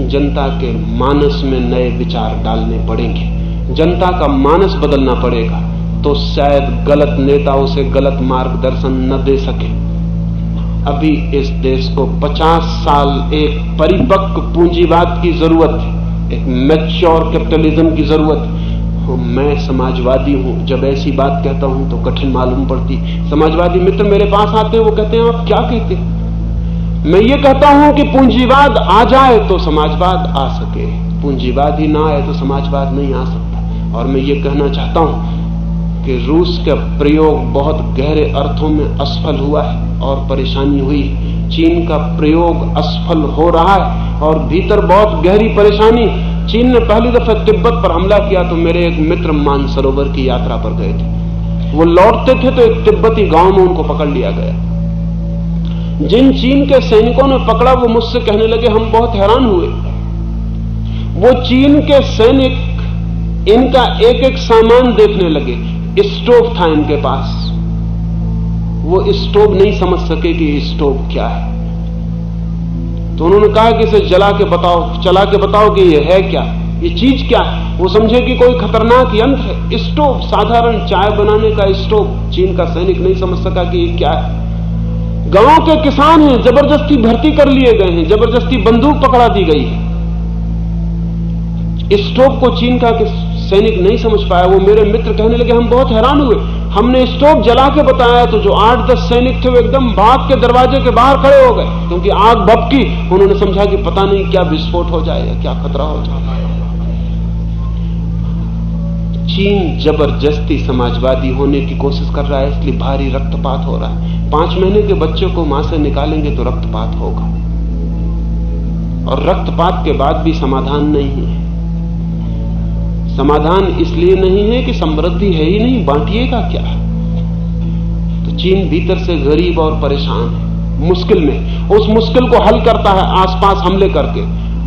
जनता के मानस में नए विचार डालने पड़ेंगे, जनता का मानस बदलना पड़ेगा, तो शायद गलत नेता उसे गलत मार्गदर्शन न दे सके। अभी इस देश को 50 साल एक परिपक्व पूंजीवाद की जरूरत है, एक मैच्योर कैपिटलिज्म की जरूरत है। मैं समाजवादी हूं, जब ऐसी बात कहता हूं तो कठिन मालूम पड़ती। समाजवादी मित्र मेरे पास आते हैं, वो कहते हैं आप क्या कहते हैं? मैं ये कहता हूं कि पूंजीवाद आ जाए तो समाजवाद आ सके, पूंजीवाद ही ना आए तो समाजवाद नहीं आ सकता। और मैं ये कहना चाहता हूं कि रूस का प्रयोग बहुत गहरे अर्थों में असफल हुआ है और परेशानी हुई। चीन का प्रयोग असफल हो रहा है और भीतर बहुत गहरी परेशानी। चीन ने पहली दफा तिब्बत पर हमला किया तो मेरे एक मित्र मानसरोवर की यात्रा पर गए थे। वो लौटते थे तो एक तिब्बती गांव में उनको पकड़ लिया गया। जिन चीन के सैनिकों ने पकड़ा वो मुझसे कहने लगे हम बहुत हैरान हुए। वो चीन के सैनिक इनका एक एक सामान देखने लगे। स्टोव था इनके पास, वो स्टोव नहीं समझ सके कि स्टोव क्या है। तो उन्होंने कहा कि इसे जला के बताओ, चला के बताओ कि ये है क्या, ये चीज क्या है। वो समझे कि कोई खतरनाक यंत्र है। स्टोव, साधारण चाय बनाने का स्टोव। चीन का सैनिक नहीं समझ सका कि ये क्या है। गांव के किसान हैं, जबरदस्ती भर्ती कर लिए गए हैं, जबरदस्ती बंदूक पकड़ा दी गई है। स्टोव को चीन का सैनिक नहीं समझ पाया। वो मेरे मित्र कहने लगे हम बहुत हैरान हुए, हमने स्टोव जला के बताया तो जो 8-10 सैनिक थे वो एकदम भाग के दरवाजे के बाहर खड़े हो गए, क्योंकि आग भभकी। उन्होंने समझा कि पता नहीं क्या विस्फोट हो जाएगा, क्या खतरा हो जाएगा। चीन जबरदस्ती समाजवादी होने की कोशिश कर रहा है, इसलिए भारी रक्तपात हो रहा है। 5 महीने के बच्चे को मां से निकालेंगे तो रक्तपात होगा, और रक्तपात के बाद भी समाधान नहीं है। समाधान इसलिए नहीं है कि समृद्धि है ही नहीं, बांटिएगा क्या। तो चीन भीतर से गरीब और परेशान है, मुश्किल में। उस मुश्किल को हल करता है आसपास हमले करके।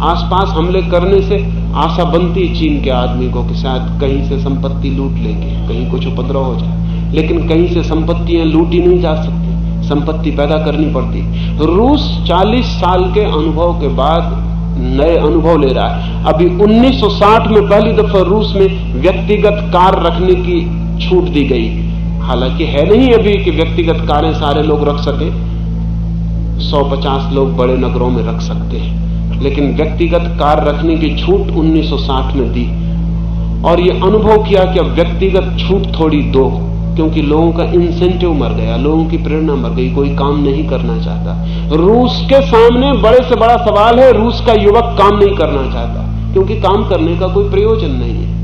आसपास हमले करने से आशा बनती चीन के आदमी को कि शायद कहीं से संपत्ति लूट लेंगे, कहीं कुछ उपद्रव हो जाए। लेकिन कहीं से संपत्तियां लूटी नहीं जा सकती, संपत्ति पैदा करनी पड़ती। रूस 40 साल के अनुभव के बाद नए अनुभव ले रहा है। अभी 1960 में पहली दफा रूस में व्यक्तिगत कार रखने की छूट दी गई। हालांकि है नहीं अभी कि व्यक्तिगत कारें सारे लोग रख सके, 150 लोग बड़े नगरों में रख सकते हैं, लेकिन व्यक्तिगत कार रखने की छूट 1960 में दी। और ये अनुभव किया कि अब व्यक्तिगत छूट थोड़ी दो, क्योंकि लोगों का इंसेंटिव मर गया, लोगों की प्रेरणा मर गई, कोई काम नहीं करना चाहता। रूस के सामने बड़े से बड़ा सवाल है, रूस का युवक काम नहीं करना चाहता, क्योंकि काम करने का कोई प्रयोजन नहीं है।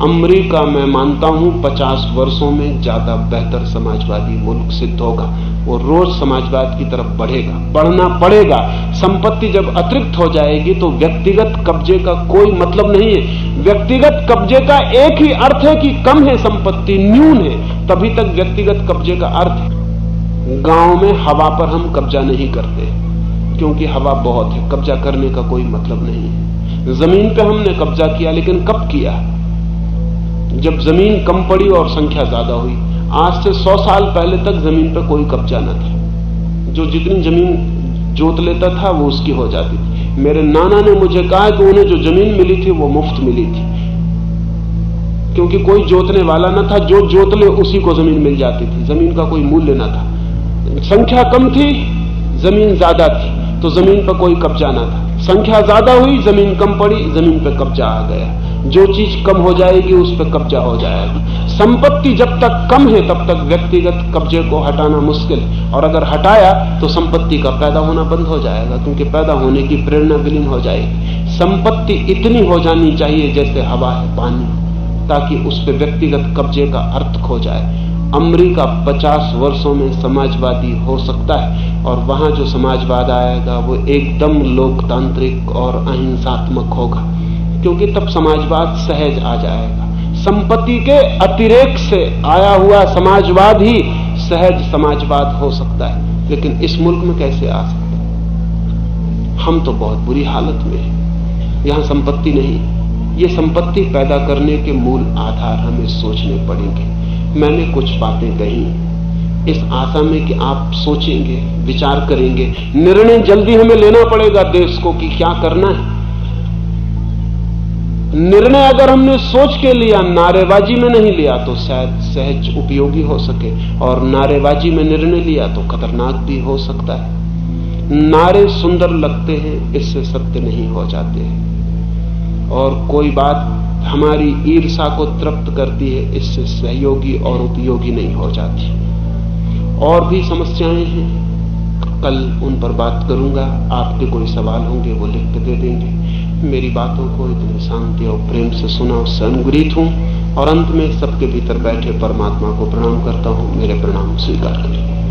अमेरिका मैं मानता हूं 50 वर्षों में ज्यादा बेहतर समाजवादी मुल्क सिद्ध होगा। वो रोज समाजवाद की तरफ बढ़ेगा, बढ़ना पड़ेगा। संपत्ति जब अतिरिक्त हो जाएगी तो व्यक्तिगत कब्जे का कोई मतलब नहीं है। व्यक्तिगत कब्जे का एक ही अर्थ है कि कम है संपत्ति, न्यून है, तभी तक व्यक्तिगत कब्जे का अर्थ है। गांव में हवा पर हम कब्जा नहीं करते, क्योंकि हवा बहुत है, कब्जा करने का कोई मतलब नहीं है। जमीन पे हमने कब्जा किया, लेकिन कब किया? जब जमीन कम पड़ी और संख्या ज्यादा हुई। आज से 100 साल पहले तक जमीन पर कोई कब्जा न था। जो जितनी जमीन जोत लेता था वो उसकी हो जाती थी। मेरे नाना ने मुझे कहा कि उन्हें जो जमीन मिली थी वो मुफ्त मिली थी, क्योंकि कोई जोतने वाला न था। जो जोत ले उसी को जमीन मिल जाती थी, जमीन का कोई मूल्य न था। संख्या कम थी, जमीन ज्यादा थी, तो जमीन पर कोई कब्जा न था। संख्या ज्यादा हुई, जमीन कम पड़ी, जमीन पर कब्जा आ गया। जो चीज कम हो जाएगी उस पर कब्जा हो जाएगा। संपत्ति जब तक कम है तब तक व्यक्तिगत कब्जे को हटाना मुश्किल है, और अगर हटाया तो संपत्ति का पैदा होना बंद हो जाएगा, क्योंकि पैदा होने की प्रेरणा विलीन हो जाएगी। संपत्ति इतनी हो जानी चाहिए जैसे हवा है पानी, ताकि उस पर व्यक्तिगत कब्जे का अर्थ खो जाए। अमेरिका 50 वर्षों में समाजवादी हो सकता है, और वहां जो समाजवाद आएगा वो एकदम लोकतांत्रिक और अहिंसात्मक होगा, क्योंकि तब समाजवाद सहज आ जाएगा। संपत्ति के अतिरेक से आया हुआ समाजवाद ही सहज समाजवाद हो सकता है, लेकिन इस मुल्क में कैसे आ सकता है? हम तो बहुत बुरी हालत में हैं। यहां संपत्ति नहीं। ये संपत्ति पैदा करने के मूल आधार हमें सोचने पड़ेंगे। मैंने कुछ बातें कही इस आशा में कि आप सोचेंगे, विचार करेंगे। निर्णय जल्दी हमें लेना पड़ेगा देश को कि क्या करना है। निर्णय अगर हमने सोच के लिया, नारेबाजी में नहीं लिया, तो शायद सहज उपयोगी हो सके, और नारेबाजी में निर्णय लिया तो खतरनाक भी हो सकता है। नारे सुंदर लगते हैं, इससे सत्य नहीं हो जाते हैं, और कोई बात हमारी ईर्षा को तृप्त करती है, इससे सहयोगी और उपयोगी नहीं हो जाती। और भी समस्याएं हैं, कल उन पर बात करूंगा। आपके कोई सवाल होंगे वो लिख के दे देंगे। मेरी बातों को इतनी शांति और प्रेम से सुना, उससे अनुग्रहित हूं, और अंत में सबके भीतर बैठे परमात्मा को प्रणाम करता हूं। मेरे प्रणाम स्वीकार करें।